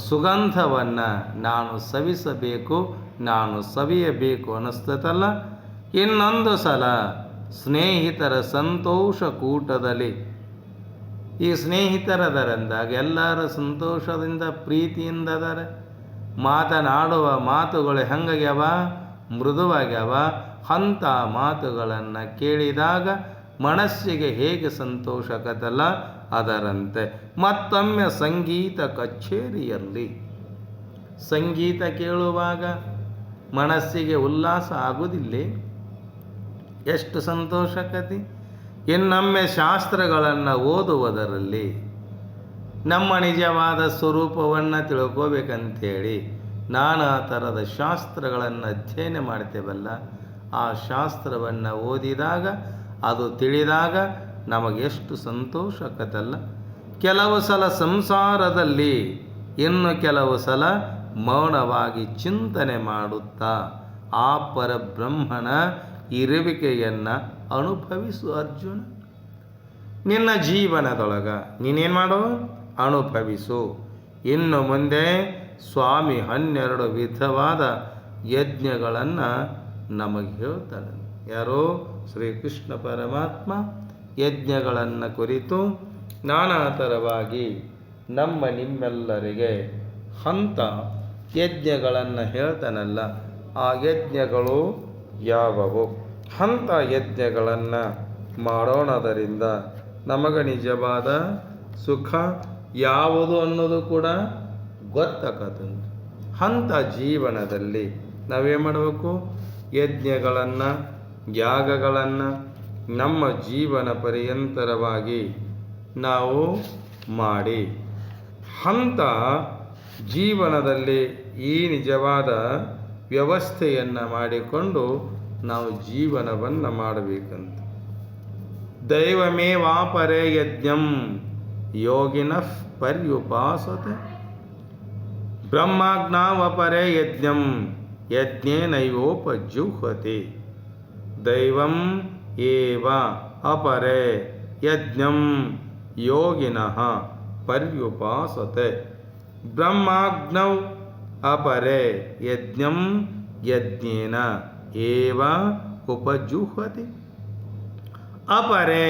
ಸುಗಂಧವನ್ನು ನಾನು ಸವಿಸಬೇಕು, ನಾನು ಸವಿಯಬೇಕು ಅನ್ನಿಸ್ತದಲ್ಲ. ಇನ್ನೊಂದು ಸಲ ಸ್ನೇಹಿತರ ಸಂತೋಷ ಕೂಟದಲ್ಲಿ, ಈ ಸ್ನೇಹಿತರದರಂದಾಗ ಎಲ್ಲರ ಸಂತೋಷದಿಂದ ಪ್ರೀತಿಯಿಂದ ಅದರ ಮಾತನಾಡುವ ಮಾತುಗಳು ಹೆಂಗಾಗ್ಯಾವ? ಮೃದುವಾಗ್ಯಾವ. ಅಂಥ ಮಾತುಗಳನ್ನು ಕೇಳಿದಾಗ ಮನಸ್ಸಿಗೆ ಹೇಗೆ ಸಂತೋಷಕತ್ತಲ್ಲ, ಅದರಂತೆ ಮತ್ತೊಮ್ಮೆ ಸಂಗೀತ ಕಚೇರಿಯಲ್ಲಿ ಸಂಗೀತ ಕೇಳುವಾಗ ಮನಸ್ಸಿಗೆ ಉಲ್ಲಾಸ ಆಗುವುದಿಲ್ಲೇ? ಎಷ್ಟು ಸಂತೋಷಕತೆ. ಇನ್ನೊಮ್ಮೆ ಶಾಸ್ತ್ರಗಳನ್ನು ಓದುವುದರಲ್ಲಿ ನಮ್ಮ ನಿಜವಾದ ಸ್ವರೂಪವನ್ನು ತಿಳ್ಕೋಬೇಕಂಥೇಳಿ ನಾನಾ ಥರದ ಶಾಸ್ತ್ರಗಳನ್ನು ಅಧ್ಯಯನ ಮಾಡ್ತೇವಲ್ಲ, ಆ ಶಾಸ್ತ್ರವನ್ನು ಓದಿದಾಗ, ಅದು ತಿಳಿದಾಗ ನಮಗೆಷ್ಟು ಸಂತೋಷಕತ್ತಲ್ಲ. ಕೆಲವು ಸಲ ಸಂಸಾರದಲ್ಲಿ, ಇನ್ನು ಕೆಲವು ಸಲ ಮೌನವಾಗಿ ಚಿಂತನೆ ಮಾಡುತ್ತಾ ಆ ಪರಬ್ರಹ್ಮನ ಇರುವಿಕೆಯನ್ನು ಅನುಭವಿಸು ಅರ್ಜುನ. ನಿನ್ನ ಜೀವನದೊಳಗೆ ನೀನೇನು ಮಾಡೋ? ಅನುಭವಿಸು. ಇನ್ನು ಮುಂದೆ ಸ್ವಾಮಿ 12 ವಿಧವಾದ ಯಜ್ಞಗಳನ್ನು ನಮಗೆ ಹೇಳ್ತಾನೆ. ಯಾರೋ ಶ್ರೀಕೃಷ್ಣ ಪರಮಾತ್ಮ ಯಜ್ಞಗಳನ್ನು ಕುರಿತು ನಾನಾ ಥರವಾಗಿ ನಮ್ಮ ನಿಮ್ಮೆಲ್ಲರಿಗೆ ಹಂತ ಯಜ್ಞಗಳನ್ನು ಹೇಳ್ತಾನಲ್ಲ. ಆ ಯಜ್ಞಗಳು ಯಾವುವು? ಅಂಥ ಯಜ್ಞಗಳನ್ನು ಮಾಡೋಣದರಿಂದ ನಮಗೆ ನಿಜವಾದ ಸುಖ ಯಾವುದು ಅನ್ನೋದು ಕೂಡ ಗೊತ್ತಾಗತ್ತಂತೆ. ಅಂಥ ಜೀವನದಲ್ಲಿ ನಾವೇನು ಮಾಡಬೇಕು? ಯಜ್ಞಗಳನ್ನು, ಯಾಗಗಳನ್ನು ನಮ್ಮ ಜೀವನ ಪರ್ಯಂತರವಾಗಿ ನಾವು ಮಾಡಿ ಅಂಥ ಜೀವನದಲ್ಲಿ ಈ ನಿಜವಾದ ವ್ಯವಸ್ಥೆಯನ್ನು ಮಾಡಿಕೊಂಡು ನಾವು ಜೀವನವನ್ನು ಮಾಡಬೇಕಂತ. ದೈವಮೇವಾಪರೇ ಯಜ್ಞಂ ಯೋಗಿನಃ ಪರ್ಯುಪಾಸತೆ ಬ್ರಹ್ಮಾಜ್ಞಾವಪರೇ ಯಜ್ಞಂ ಯಜ್ಞೇನೈವೋಪಜುಹ್ವತಿ. ದೈವಂ ಏವ ಅಪರೇ ಯಜ್ಞಂ ಯೋಗಿನಃ ಪರ್ಯುಪಾಸತೆ ಬ್ರಹ್ಮಾಗ್ನೌ ಅಪರೇ ಯಜ್ಞಂ ಯಜ್ಞೇನ ಏವ ಉಪಜುಹ್ವತಿ. ಅಪರೇ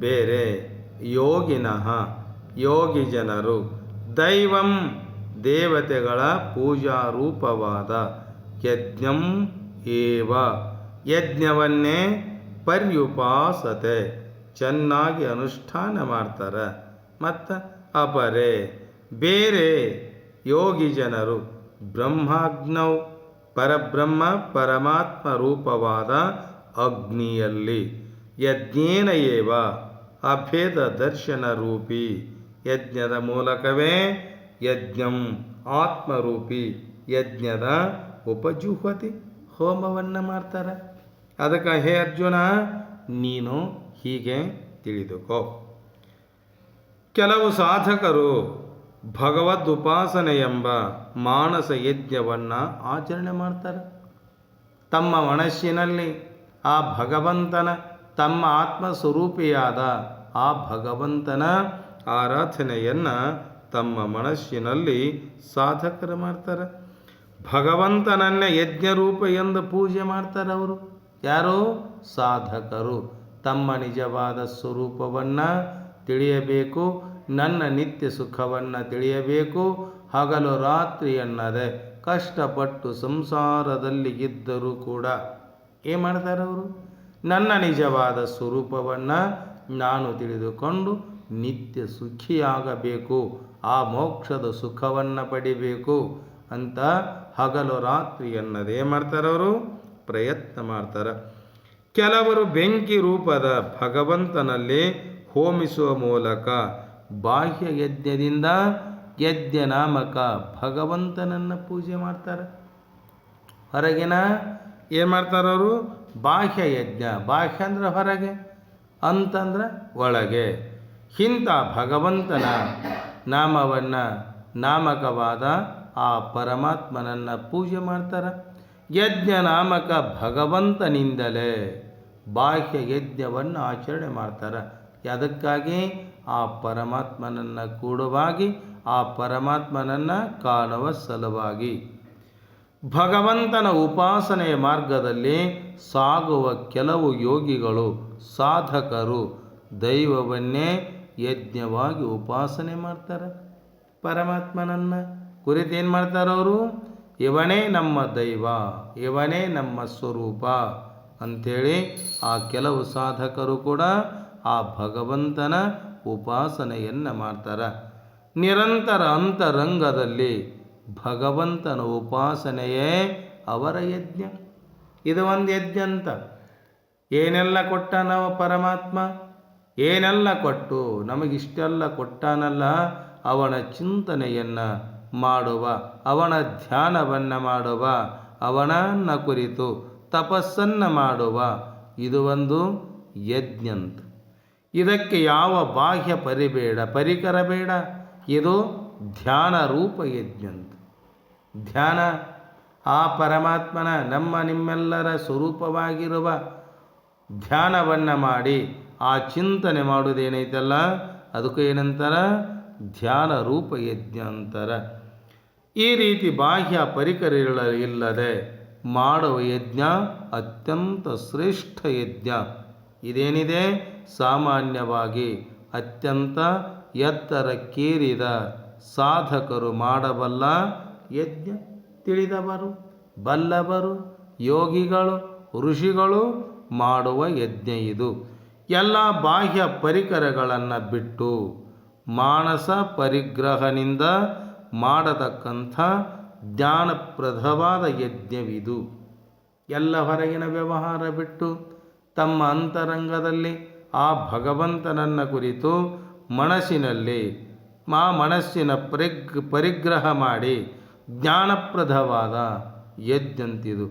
ಬೇರೆ, ಯೋಗಿನಃ ಯೋಗಿ ಜನರು, ದೈವಂ ದೇವತೆಗಳ ಪೂಜಾರೂಪವಾದ ಯಜ್ಞಂ ಏವ ಯಜ್ಞವನ್ನೇ ಪರ್ಯುಪಾಸತೆ ಚೆನ್ನಾಗಿ ಅನುಷ್ಠಾನ ಮಾಡ್ತಾರೆ. ಮತ್ತು ಅಪರೇ ಬೇರೆ ಯೋಗಿ ಜನರು ಬ್ರಹ್ಮಾಗ್ನೌ ಪರಬ್ರಹ್ಮ ಪರಮಾತ್ಮ ರೂಪವಾದ ಅಗ್ನಿಯಲ್ಲಿ ಯಜ್ಞೇನ ಏವ ಅಭೇದ ದರ್ಶನ ರೂಪಿ ಯಜ್ಞದ ಮೂಲಕವೇ ಯಜ್ಞಂ ಆತ್ಮರೂಪಿ ಯಜ್ಞದ ಉಪಜುಹ್ವತಿ ಹೋಮವನ್ನು ಮಾಡ್ತಾರೆ. ಅದಕ್ಕೆ ಹೇ ಅರ್ಜುನ, ನೀನು ಹೀಗೆ ತಿಳಿದುಕೋ. ಕೆಲವು ಸಾಧಕರು ಭಗವದ್ ಉಪಾಸನೆ ಎಂಬ ಮಾನಸ ಯಜ್ಞವನ್ನು ಆಚರಣೆ ಮಾಡ್ತಾರೆ. ತಮ್ಮ ಮನಸ್ಸಿನಲ್ಲಿ ಆ ಭಗವಂತನ, ತಮ್ಮ ಆತ್ಮಸ್ವರೂಪಿಯಾದ ಆ ಭಗವಂತನ ಆರಾಧನೆಯನ್ನು ತಮ್ಮ ಮನಸ್ಸಿನಲ್ಲಿ ಸಾಧಕರು ಮಾಡ್ತಾರೆ. ಭಗವಂತನನ್ನೇ ಯಜ್ಞರೂಪ ಎಂದು ಪೂಜೆ ಮಾಡ್ತಾರೆ. ಅವರು ಯಾರೋ ಸಾಧಕರು ತಮ್ಮ ನಿಜವಾದ ಸ್ವರೂಪವನ್ನು ತಿಳಿಯಬೇಕು, ನನ್ನ ನಿತ್ಯ ಸುಖವನ್ನು ತಿಳಿಯಬೇಕು. ಹಗಲು ರಾತ್ರಿ ಎನ್ನದೆ ಕಷ್ಟಪಟ್ಟು ಸಂಸಾರದಲ್ಲಿ ಇದ್ದರೂ ಕೂಡ ಏನು ಮಾಡ್ತಾರೆ ಅವರು? ನನ್ನ ನಿಜವಾದ ಸ್ವರೂಪವನ್ನು ನಾನು ತಿಳಿದುಕೊಂಡು ನಿತ್ಯ ಸುಖಿಯಾಗಬೇಕು, ಆ ಮೋಕ್ಷದ ಸುಖವನ್ನು ಪಡಿಬೇಕು ಅಂತ ಹಗಲು ರಾತ್ರಿ ಎನ್ನದೇ ಮಾಡ್ತಾರವರು ಪ್ರಯತ್ನ ಮಾಡ್ತಾರೆ. ಕೆಲವರು ಬೆಂಕಿ ರೂಪದ ಭಗವಂತನಲ್ಲಿ ಹೋಮಿಸುವ ಮೂಲಕ ಬಾಹ್ಯ ಯಜ್ಞದಿಂದ ಯಜ್ಞ ನಾಮಕ ಭಗವಂತನನ್ನು ಪೂಜೆ ಮಾಡ್ತಾರೆ. ಹೊರಗಿನ ಏನು ಮಾಡ್ತಾರವರು? ಬಾಹ್ಯ ಯಜ್ಞ. ಬಾಹ್ಯ ಅಂದರೆ ಹೊರಗೆ, ಅಂತಂದ್ರೆ ಒಳಗೆ. ಇಂಥ ಭಗವಂತನ ನಾಮವನ್ನು, ನಾಮಕವಾದ ಆ ಪರಮಾತ್ಮನನ್ನು ಪೂಜೆ ಮಾಡ್ತಾರೆ. ಯಜ್ಞ ನಾಮಕ ಭಗವಂತನಿಂದಲೇ ಬಾಹ್ಯ ಯಜ್ಞವನ್ನು ಆಚರಣೆ ಮಾಡ್ತಾರೆ. ಅದಕ್ಕಾಗಿ ಆ ಪರಮಾತ್ಮನನ್ನು ಕೂಡುವಾಗಿ, ಆ ಪರಮಾತ್ಮನನ್ನು ಕಾಣುವ ಸಲುವಾಗಿ. ಭಗವಂತನ ಉಪಾಸನೆಯ ಮಾರ್ಗದಲ್ಲಿ ಸಾಗುವ ಕೆಲವು ಯೋಗಿಗಳು, ಸಾಧಕರು ದೈವವನ್ನೇ ಯಜ್ಞವಾಗಿ ಉಪಾಸನೆ ಮಾಡ್ತಾರೆ. ಪರಮಾತ್ಮನನ್ನು ಕುರಿತೇನು ಮಾಡ್ತಾರೆ ಅವರು? ಇವನೇ ನಮ್ಮ ದೈವ, ಇವನೇ ನಮ್ಮ ಸ್ವರೂಪ ಅಂಥೇಳಿ ಆ ಕೆಲವು ಸಾಧಕರು ಕೂಡ ಆ ಭಗವಂತನ ಉಪಾಸನೆಯನ್ನು ಮಾಡ್ತಾರೆ. ನಿರಂತರ ಅಂತರಂಗದಲ್ಲಿ ಭಗವಂತನ ಉಪಾಸನೆಯೇ ಅವರ ಯಜ್ಞ. ಇದು ಒಂದು ಯಜ್ಞ ಅಂತ. ಏನೆಲ್ಲ ಕೊಟ್ಟಾನವ ಪರಮಾತ್ಮ, ಏನೆಲ್ಲ ಕೊಟ್ಟು ನಮಗಿಷ್ಟೆಲ್ಲ ಕೊಟ್ಟಾನಲ್ಲ, ಅವನ ಚಿಂತನೆಯನ್ನು ಮಾಡುವ, ಅವನ ಧ್ಯಾನವನ್ನು ಮಾಡುವ, ಅವನನ್ನು ಕುರಿತು ತಪಸ್ಸನ್ನು ಮಾಡುವ, ಇದು ಒಂದು ಯಜ್ಞ ಅಂತ. ಇದಕ್ಕೆ ಯಾವ ಬಾಹ್ಯ ಪರಿಕರ ಬೇಡ. ಇದು ಧ್ಯಾನ ರೂಪ ಯಜ್ಞ ಅಂತ. ಧ್ಯಾನ ಆ ಪರಮಾತ್ಮನ, ನಮ್ಮ ನಿಮ್ಮೆಲ್ಲರ ಸ್ವರೂಪವಾಗಿರುವ ಧ್ಯಾನವನ್ನು ಮಾಡಿ ಆ ಚಿಂತನೆ ಮಾಡೋದೇನೈತಲ್ಲ, ಅದಕ್ಕೂ ಏನಂತಾರೆ? ಧ್ಯಾನ ರೂಪ ಯಜ್ಞ ಅಂತಾರೆ. ಈ ರೀತಿ ಬಾಹ್ಯ ಪರಿಕರಗಳಿಲ್ಲದೆ ಮಾಡುವ ಯಜ್ಞ ಅತ್ಯಂತ ಶ್ರೇಷ್ಠ ಯಜ್ಞ. ಇದೇನಿದೆ ಸಾಮಾನ್ಯವಾಗಿ ಅತ್ಯಂತ ಎತ್ತರಕ್ಕೇರಿದ ಸಾಧಕರು ಮಾಡಬಲ್ಲ ಯಜ್ಞ. ತಿಳಿದವರು, ಬಲ್ಲವರು, ಯೋಗಿಗಳು, ಋಷಿಗಳು ಮಾಡುವ ಯಜ್ಞ ಇದು. ಎಲ್ಲ ಬಾಹ್ಯ ಪರಿಕರಗಳನ್ನು ಬಿಟ್ಟು ಮಾನಸ ಪರಿಗ್ರಹದಿಂದ ಮಾಡತಕ್ಕಂಥ ಜ್ಞಾನಪ್ರದವಾದ ಯಜ್ಞವಿದು. ಎಲ್ಲ ಹೊರಗಿನ ವ್ಯವಹಾರ ಬಿಟ್ಟು ತಮ್ಮ ಅಂತರಂಗದಲ್ಲಿ ಆ ಭಗವಂತನನ್ನು ಕುರಿತು ಮನಸ್ಸಿನಲ್ಲಿ ಮನಸ್ಸಿನ ಪರಿಗ್ರಹ ಮಾಡಿ ಜ್ಞಾನಪ್ರದವಾದ ಯಜ್ಞಂತಿದು.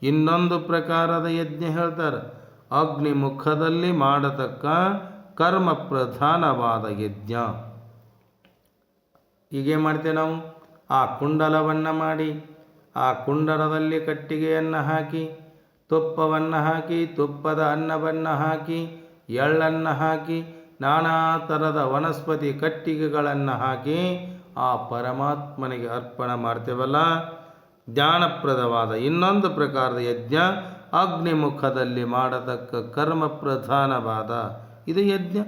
ಇನ್ನೊಂದು ಪ್ರಕಾರದ ಯಜ್ಞ ಹೇಳ್ತಾರೆ, ಅಗ್ನಿಮುಖದಲ್ಲಿ ಮಾಡತಕ್ಕ ಕರ್ಮ ಪ್ರಧಾನವಾದ ಯಜ್ಞ. ಹೀಗೆ ಮಾಡ್ತೇವೆ ನಾವು. ಆ ಕುಂಡಲವನ್ನು ಮಾಡಿ ಆ ಕುಂಡಲದಲ್ಲಿ ಕಟ್ಟಿಗೆಯನ್ನು ಹಾಕಿ ತುಪ್ಪವನ್ನು ಹಾಕಿ ತುಪ್ಪದ ಅನ್ನವನ್ನು ಹಾಕಿ ಎಳ್ಳನ್ನು ಹಾಕಿ ನಾನಾ ಥರದ ವನಸ್ಪತಿ ಕಟ್ಟಿಗೆಗಳನ್ನು ಹಾಕಿ ಆ ಪರಮಾತ್ಮನಿಗೆ ಅರ್ಪಣೆ ಮಾಡ್ತೇವಲ್ಲ, ಜ್ಞಾನಪ್ರದವಾದ ಇನ್ನೊಂದು ಪ್ರಕಾರದ ಯಜ್ಞ ಅಗ್ನಿಮುಖದಲ್ಲಿ ಮಾಡತಕ್ಕ ಕರ್ಮ ಪ್ರಧಾನವಾದ ಇದು ಯಜ್ಞ.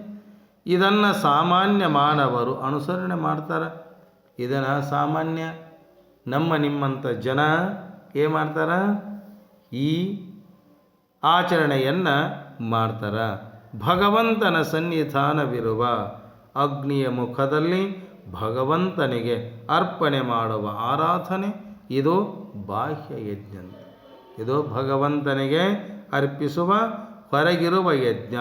ಇದನ್ನು ಸಾಮಾನ್ಯ ಮಾನವರು ಅನುಸರಣೆ ಮಾಡ್ತಾರೆ. ಇದನ್ನು ಸಾಮಾನ್ಯ ನಿಮ್ಮಂಥ ಜನ ಏನು ಮಾಡ್ತಾರೆ, ಈ ಆಚರಣೆಯನ್ನು ಮಾಡ್ತಾರೆ. ಭಗವಂತನ ಸನ್ನಿಧಾನವಿರುವ ಅಗ್ನಿಯ ಮುಖದಲ್ಲಿ ಭಗವಂತನಿಗೆ ಅರ್ಪಣೆ ಮಾಡುವ ಆರಾಧನೆ ಇದು ಬಾಹ್ಯ ಯಜ್ಞ. ಇದು ಭಗವಂತನಿಗೆ ಅರ್ಪಿಸುವ ಹೊರಗಿರುವ ಯಜ್ಞ.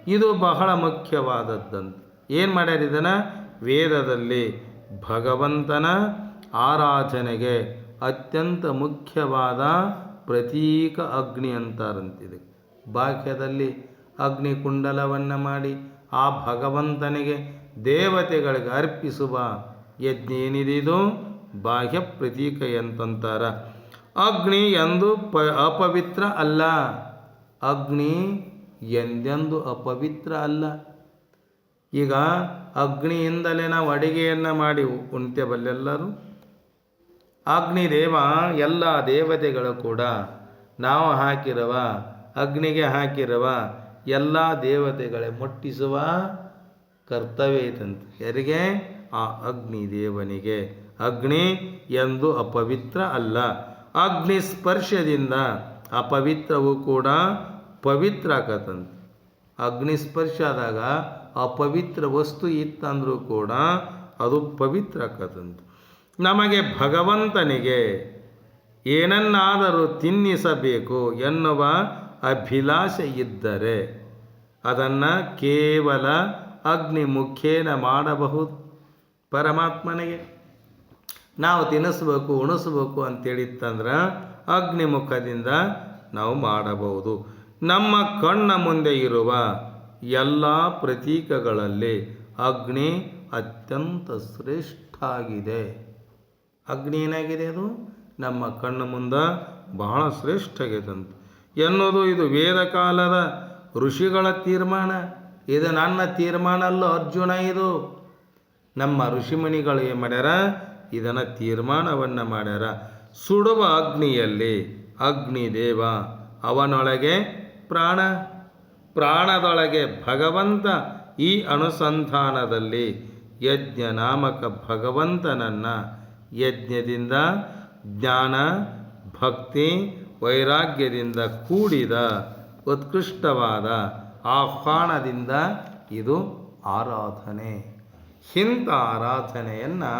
ಇದು ಬಹಳ ಮುಖ್ಯವಾದದ್ದಂತ. ಏನು ಮಾಡ್ಯಾರ ಇದನ್ನು ವೇದದಲ್ಲಿ ಭಗವಂತನ ಆರಾಧನೆಗೆ ಅತ್ಯಂತ ಮುಖ್ಯವಾದ ಪ್ರತೀಕ ಅಗ್ನಿ ಅಂತಾರಂತಿದೆ. ಬಾಹ್ಯದಲ್ಲಿ ಅಗ್ನಿಕುಂಡಲವನ್ನು ಮಾಡಿ ಆ ಭಗವಂತನಿಗೆ ದೇವತೆಗಳಿಗೆ ಅರ್ಪಿಸುವ ಯಜ್ಞ ಏನಿದೆ ಇದು ಬಾಹ್ಯ ಪ್ರತೀಕ ಅಂತಂತಾರೆ. ಅಗ್ನಿ ಎಂದು ಅಪವಿತ್ರ ಅಲ್ಲ. ಅಗ್ನಿ ಎಂದೆಂದು ಅಪವಿತ್ರ ಅಲ್ಲ. ಈಗ ಅಗ್ನಿಯಿಂದಲೇ ನಾವು ಅಡಿಗೆಯನ್ನು ಮಾಡಿ ಉಣ್ತೇವಲ್ಲೆಲ್ಲರೂ. ಅಗ್ನಿದೇವ ಎಲ್ಲ ದೇವತೆಗಳು ಕೂಡ ನಾವು ಹಾಕಿರುವ ಅಗ್ನಿಗೆ ಹಾಕಿರುವ ಎಲ್ಲ ದೇವತೆಗಳೇ ಮುಟ್ಟಿಸುವ ಕರ್ತವ್ಯ ಐತಂತೆ. ಯಾರಿಗೆ? ಆ ಅಗ್ನಿದೇವನಿಗೆ. ಅಗ್ನಿ ಎಂದು ಅಪವಿತ್ರ ಅಲ್ಲ. ಅಗ್ನಿ ಸ್ಪರ್ಶದಿಂದ ಅಪವಿತ್ರವೂ ಕೂಡ ಪವಿತ್ರ ಆಕತ್ತಂತೆ. ಅಗ್ನಿ ಸ್ಪರ್ಶ ಆದಾಗ ಅಪವಿತ್ರ ವಸ್ತು ಇತ್ತಂದ್ರೂ ಕೂಡ ಅದು ಪವಿತ್ರ ಆಕತ್ತಂತೆ. ನಮಗೆ ಭಗವಂತನಿಗೆ ಏನನ್ನಾದರೂ ತಿನ್ನಿಸಬೇಕು ಎನ್ನುವ ಅಭಿಲಾಷೆ ಇದ್ದರೆ ಅದನ್ನು ಕೇವಲ ಅಗ್ನಿ ಮುಖೇನ ಮಾಡಬಹುದು. ಪರಮಾತ್ಮನಿಗೆ ನಾವು ತಿನ್ನಿಸ್ಬೇಕು ಉಣಿಸ್ಬೇಕು ಅಂತೇಳಿತ್ತಂದ್ರೆ ಅಗ್ನಿಮುಖದಿಂದ ನಾವು ಮಾಡಬಹುದು. ನಮ್ಮ ಕಣ್ಣ ಮುಂದೆ ಇರುವ ಎಲ್ಲ ಪ್ರತೀಕಗಳಲ್ಲಿ ಅಗ್ನಿ ಅತ್ಯಂತ ಶ್ರೇಷ್ಠ ಆಗಿದೆ. ಅಗ್ನಿ ಏನಾಗಿದೆ? ಅದು ನಮ್ಮ ಕಣ್ಣ ಮುಂದೆ ಬಹಳ ಶ್ರೇಷ್ಠ ಆಗೈತಂತ ಎನ್ನುವುದು ಇದು ವೇದ ಕಾಲದ ಋಷಿಗಳ ತೀರ್ಮಾನ. ಇದು ನನ್ನ ತೀರ್ಮಾನ ಅಲ್ಲ ಅರ್ಜುನ. ಇದು ನಮ್ಮ ಋಷಿಮುನಿಗಳು ಏನು ಮಾಡ್ಯಾರ? ಇದನ್ನು ತೀರ್ಮಾನವನ್ನು ಮಾಡ್ಯಾರ. ಸುಡುವ ಅಗ್ನಿಯಲ್ಲಿ ಅಗ್ನಿದೇವ, ಅವನೊಳಗೆ ಪ್ರಾಣ, ಪ್ರಾಣದೊಳಗೆ ಭಗವಂತ. ಈ ಅನುಸಂಧಾನದಲ್ಲಿ ಯಜ್ಞ ನಾಮಕ ಭಗವಂತನನ್ನು ಯಜ್ಞದಿಂದ ಜ್ಞಾನ ಭಕ್ತಿ ವೈರಾಗ್ಯದಿಂದ ಕೂಡಿದ ಉತ್ಕೃಷ್ಟವಾದ ಆಹ್ವಾನದಿಂದ ಇದು ಆರಾಧನೆ. ಇಂಥ ಆರಾಧನೆಯನ್ನು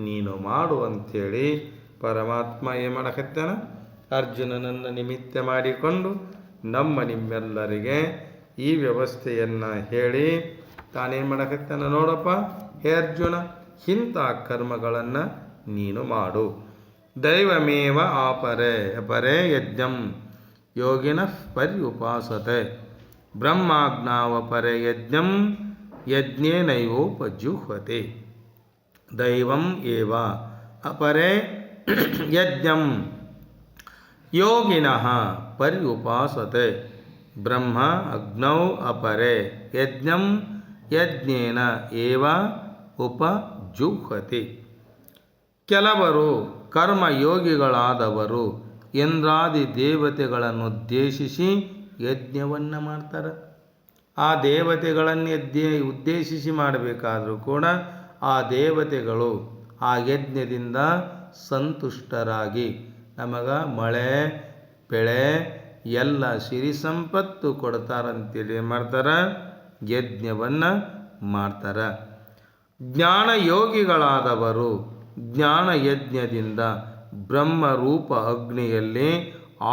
ನೀನು ಮಾಡು ಅಂಥೇಳಿ ಪರಮಾತ್ಮ ಏನು ಮಾಡಕತ್ತಾನ? ಅರ್ಜುನನನ್ನು ನಿಮಿತ್ತ ಮಾಡಿಕೊಂಡು ನಿಮ್ಮೆಲ್ಲರಿಗೆ ಈ ವ್ಯವಸ್ಥೆಯನ್ನು ಹೇಳಿ ತಾನೇನು ಮಾಡಕತ್ತಾನ ನೋಡಪ್ಪ, ಹೇ ಅರ್ಜುನ, ಇಂಥ ಕರ್ಮಗಳನ್ನು ನೀನು ಮಾಡು. ದೈವಮೇವ ಅಪರೇ ಯಜ್ಞಂ ಯೋಗಿನಃ ಪರ್ಯುಪಾಸತೆ ಬ್ರಹ್ಮಾಜ್ಞಾವಪರೇ ಯಜ್ಞಂ ಯಜ್ಞೇನೈವೋಪಜುಹ್ವತೆ. ದೈವಂ ಏವ ಅಪರೇ ಯಜ್ಞಂ ಯೋಗಿನಃ ಪರ್ಯುಪಾಸತೆ ಬ್ರಹ್ಮ ಅಗ್ನೌ ಅಪರೇ ಯಜ್ಞಂ ಯಜ್ಞೇನ ಏವ ಉಪಜುಹ್ವತಿ. ಕೆಲವರು ಕರ್ಮಯೋಗಿಗಳಾದವರು ಇಂದ್ರಾದಿ ದೇವತೆಗಳನ್ನು ಉದ್ದೇಶಿಸಿ ಯಜ್ಞವನ್ನು ಮಾಡ್ತಾರೆ. ಆ ದೇವತೆಗಳನ್ನು ಉದ್ದೇಶಿಸಿ ಮಾಡಬೇಕಾದರೂ ಕೂಡ ಆ ದೇವತೆಗಳು ಆ ಯಜ್ಞದಿಂದ ಸಂತುಷ್ಟರಾಗಿ ನಮಗೆ ಮಳೆ ಬೆಳೆ ಎಲ್ಲ ಸಿರಿ ಸಂಪತ್ತು ಕೊಡ್ತಾರಂತೇಳಿ ಏನು ಮಾಡ್ತಾರೆ, ಯಜ್ಞವನ್ನು ಮಾಡ್ತಾರೆ. ಜ್ಞಾನ ಯೋಗಿಗಳಾದವರು ಜ್ಞಾನ ಯಜ್ಞದಿಂದ ಬ್ರಹ್ಮರೂಪ ಅಗ್ನಿಯಲ್ಲಿ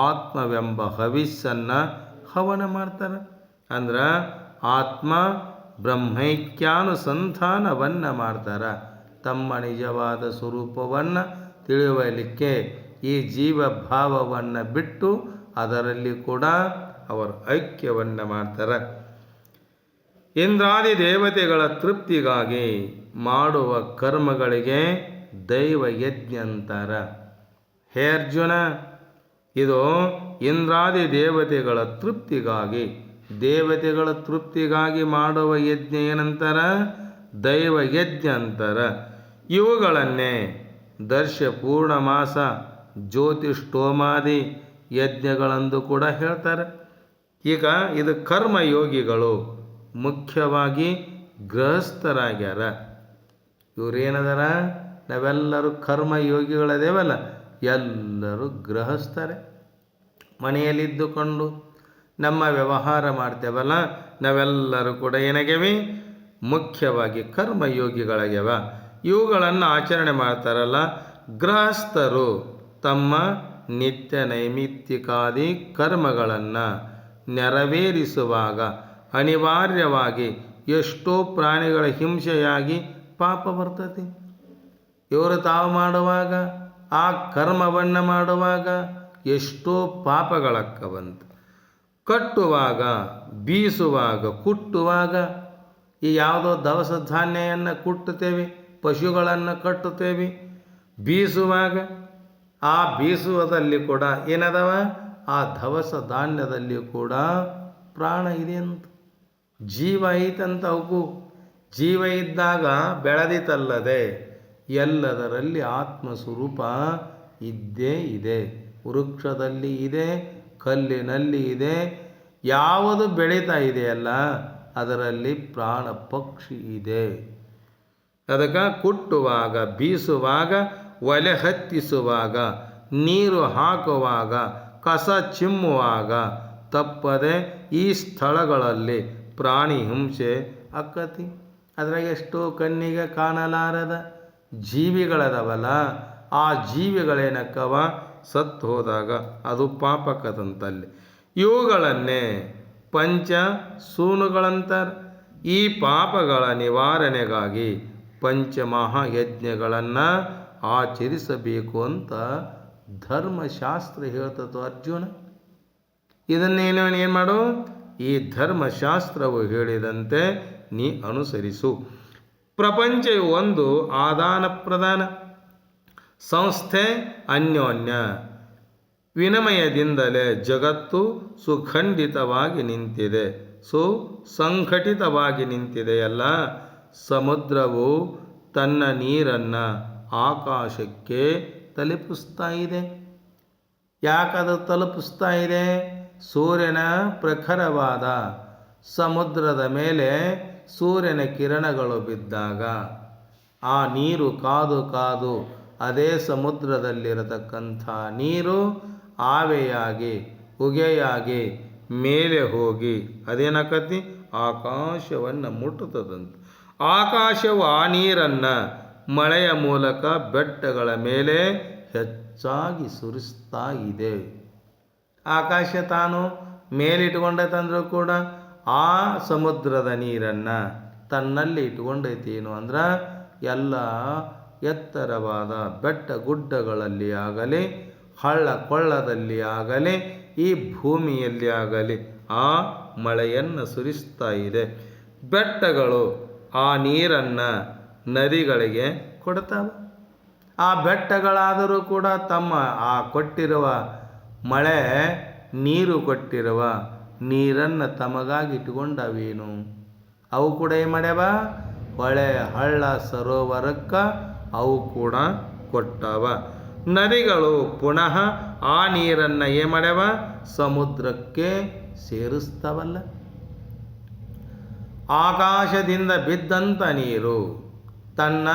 ಆತ್ಮವೆಂಬ ಹವಿಸ್ಸನ್ನು ಹವನ ಮಾಡ್ತಾರೆ. ಅಂದ್ರೆ ಆತ್ಮ ಬ್ರಹ್ಮೈಕ್ಯಾನುಸಂಧಾನವನ್ನು ಮಾಡ್ತಾರೆ. ತಮ್ಮ ನಿಜವಾದ ಸ್ವರೂಪವನ್ನು ತಿಳಿಯಲಿಕ್ಕೆ ಈ ಜೀವಭಾವವನ್ನು ಬಿಟ್ಟು ಅದರಲ್ಲಿ ಕೂಡ ಅವರು ಐಕ್ಯವನ್ನು ಮಾಡ್ತಾರೆ. ಇಂದ್ರಾದಿ ದೇವತೆಗಳ ತೃಪ್ತಿಗಾಗಿ ಮಾಡುವ ಕರ್ಮಗಳಿಗೆ ದೈವ ಯಜ್ಞ ಅಂತಾರೆ. ಹೇ ಅರ್ಜುನ, ಇದು ಇಂದ್ರಾದಿ ದೇವತೆಗಳ ತೃಪ್ತಿಗಾಗಿ, ದೇವತೆಗಳ ತೃಪ್ತಿಗಾಗಿ ಮಾಡುವ ಯಜ್ಞ ಏನಂತಾರ, ದೈವ ಯಜ್ಞ ಅಂತಾರ. ಇವುಗಳನ್ನೇ ದರ್ಶ ಪೂರ್ಣಮಾಸ ಜ್ಯೋತಿಷ್ಠೋಮಾದಿ ಯಜ್ಞಗಳೆಂದು ಕೂಡ ಹೇಳ್ತಾರೆ. ಈಗ ಇದು ಕರ್ಮಯೋಗಿಗಳು, ಮುಖ್ಯವಾಗಿ ಗೃಹಸ್ಥರಾಗ್ಯಾರ. ಇವರೇನದಾರ, ನಾವೆಲ್ಲರೂ ಕರ್ಮಯೋಗಿಗಳದೇವಲ್ಲ, ಎಲ್ಲರೂ ಗೃಹಸ್ಥರೇ. ಮನೆಯಲ್ಲಿದ್ದುಕೊಂಡು ನಮ್ಮ ವ್ಯವಹಾರ ಮಾಡ್ತೇವಲ್ಲ, ನಾವೆಲ್ಲರೂ ಕೂಡ ಏನಾಗ್ಯವಿ, ಮುಖ್ಯವಾಗಿ ಕರ್ಮಯೋಗಿಗಳಾಗ್ಯವ. ಇವುಗಳನ್ನು ಆಚರಣೆ ಮಾಡ್ತಾರಲ್ಲ ಗೃಹಸ್ಥರು, ತಮ್ಮ ನಿತ್ಯ ನೈಮಿತ್ತಿಕಾದಿ ಕರ್ಮಗಳನ್ನು ನೆರವೇರಿಸುವಾಗ ಅನಿವಾರ್ಯವಾಗಿ ಎಷ್ಟೋ ಪ್ರಾಣಿಗಳ ಹಿಂಸೆಯಾಗಿ ಪಾಪ ಬರ್ತದೆ. ಇವರು ತಾವು ಮಾಡುವಾಗ, ಆ ಕರ್ಮವನ್ನು ಮಾಡುವಾಗ ಎಷ್ಟೋ ಪಾಪಗಳಕ್ಕವಂತ. ಕಟ್ಟುವಾಗ, ಬೀಸುವಾಗ, ಕುಟ್ಟುವಾಗ, ಈ ಯಾವುದೋ ದವಸ ಧಾನ್ಯವನ್ನು ಕುಟ್ಟುತ್ತೇವೆ, ಪಶುಗಳನ್ನು ಕಟ್ಟುತ್ತೇವೆ. ಬೀಸುವಾಗ, ಆ ಬೀಸುವುದಲ್ಲಿ ಕೂಡ ಏನದವ, ಆ ದವಸ ಧಾನ್ಯದಲ್ಲಿ ಕೂಡ ಪ್ರಾಣ ಇದೆ ಅಂತ, ಜೀವ ಐತಂತ. ಅವಕ್ಕೂ ಜೀವ ಇದ್ದಾಗ ಬೆಳೆದಿತಲ್ಲದೆ ಎಲ್ಲದರಲ್ಲಿ ಆತ್ಮಸ್ವರೂಪ ಇದ್ದೇ ಇದೆ. ವೃಕ್ಷದಲ್ಲಿ ಇದೆ, ಕಲ್ಲಿನಲ್ಲಿ ಇದೆ, ಯಾವುದು ಬೆಳೀತಾ ಇದೆಯಲ್ಲ ಅದರಲ್ಲಿ ಪ್ರಾಣ ಪಕ್ಷಿ ಇದೆ. ಅದಕ್ಕೆ ಕುಟ್ಟುವಾಗ, ಬೀಸುವಾಗ, ಒಲೆ ಹತ್ತಿಸುವಾಗ, ನೀರು ಹಾಕುವಾಗ, ಕಸ ಚಿಮ್ಮುವಾಗ ತಪ್ಪದೆ ಈ ಸ್ಥಳಗಳಲ್ಲಿ ಪ್ರಾಣಿ ಹಿಂಸೆ ಅಕ್ಕತಿ. ಅದ್ರಾಗ ಎಷ್ಟೋ ಕಣ್ಣಿಗೆ ಕಾಣಲಾರದ ಜೀವಿಗಳದವಲ್ಲ, ಆ ಜೀವಿಗಳೇನಕ್ಕವ ಸತ್ತು ಹೋದಾಗ ಅದು ಪಾಪಕದಂತಲ್ಲಿ. ಇವುಗಳನ್ನೇ ಪಂಚ ಸೂನುಗಳಂತಾರೆ. ಈ ಪಾಪಗಳ ನಿವಾರಣೆಗಾಗಿ ಪಂಚಮಹಾಯಜ್ಞಗಳನ್ನು ಆಚರಿಸಬೇಕು ಅಂತ ಧರ್ಮಶಾಸ್ತ್ರ ಹೇಳ್ತದೋ ಅರ್ಜುನ. ಇದನ್ನೇನು ಏನು ಮಾಡು, ಈ ಧರ್ಮಶಾಸ್ತ್ರವು ಹೇಳಿದಂತೆ ನೀ ಅನುಸರಿಸು. ಪ್ರಪಂಚ ಒಂದು ಆದಾನ ಪ್ರದಾನ ಸಂಸ್ಥೆ, ಅನ್ಯೋನ್ಯ ವಿನಿಮಯದಿಂದಲೇ ಜಗತ್ತು ಸುಖಂಡಿತವಾಗಿ ನಿಂತಿದೆ, ಸುಸಂಘಟಿತವಾಗಿ ನಿಂತಿದೆಯಲ್ಲ. ಸಮುದ್ರವು ತನ್ನ ನೀರನ್ನು ಆಕಾಶಕ್ಕೆ ತಲುಪಿಸ್ತಾ ಇದೆ. ಯಾಕದು ತಲುಪಿಸ್ತಾ ಇದೆ? ಸೂರ್ಯನ ಪ್ರಖರವಾದ ಸಮುದ್ರದ ಮೇಲೆ ಸೂರ್ಯನ ಕಿರಣಗಳು ಬಿದ್ದಾಗ ಆ ನೀರು ಕಾದು ಕಾದು ಅದೇ ಸಮುದ್ರದಲ್ಲಿರತಕ್ಕಂಥ ನೀರು ಆವೆಯಾಗಿ ಹೊಗೆಯಾಗಿ ಮೇಲೆ ಹೋಗಿ ಅದೇನಾಕತಿ, ಆಕಾಶವನ್ನು ಮುಟ್ಟುತ್ತದಂತೆ. ಆಕಾಶವು ಆ ನೀರನ್ನು ಮಳೆಯ ಮೂಲಕ ಬೆಟ್ಟಗಳ ಮೇಲೆ ಹೆಚ್ಚಾಗಿ ಸುರಿಸ್ತಾ ಇದೆ. ಆಕಾಶ ತಾನು ಮೇಲಿಟ್ಕೊಂಡೈತಂದ್ರೂ ಕೂಡ ಆ ಸಮುದ್ರದ ನೀರನ್ನು ತನ್ನಲ್ಲಿ ಇಟ್ಕೊಂಡೈತೇನು ಅಂದ್ರೆ ಎಲ್ಲ ಎತ್ತರವಾದ ಬೆಟ್ಟ ಗುಡ್ಡಗಳಲ್ಲಿ ಆಗಲಿ, ಹಳ್ಳ ಕೊಳ್ಳದಲ್ಲಿ ಆಗಲಿ, ಈ ಭೂಮಿಯಲ್ಲಿ ಆಗಲಿ ಆ ಮಳೆಯನ್ನು ಸುರಿಸ್ತಾ ಇದೆ. ಬೆಟ್ಟಗಳು ಆ ನೀರನ್ನು ನದಿಗಳಿಗೆ ಕೊಡ್ತಾವೆ. ಆ ಬೆಟ್ಟಗಳಾದರೂ ಕೂಡ ತಮ್ಮ ಆ ಕೊಟ್ಟಿರುವ ಮಳೆ ನೀರು ಕೊಟ್ಟಿರುವ ನೀರನ್ನು ತಮಗಾಗಿ ಇಟ್ಕೊಂಡವೇನು? ಅವು ಕೂಡ ಏನು ಮಾಡ್ಯಾವ, ಹೊಳೆ ಹಳ್ಳ ಸರೋವರಕ್ಕೆ ಅವು ಕೂಡ ಕೊಟ್ಟವ. ನದಿಗಳು ಪುನಃ ಆ ನೀರನ್ನು ಏನು ಮಾಡ್ಯಾವ, ಸಮುದ್ರಕ್ಕೆ ಸೇರಿಸ್ತಾವಲ್ಲ. ಆಕಾಶದಿಂದ ಬಿದ್ದಂಥ ನೀರು ತನ್ನ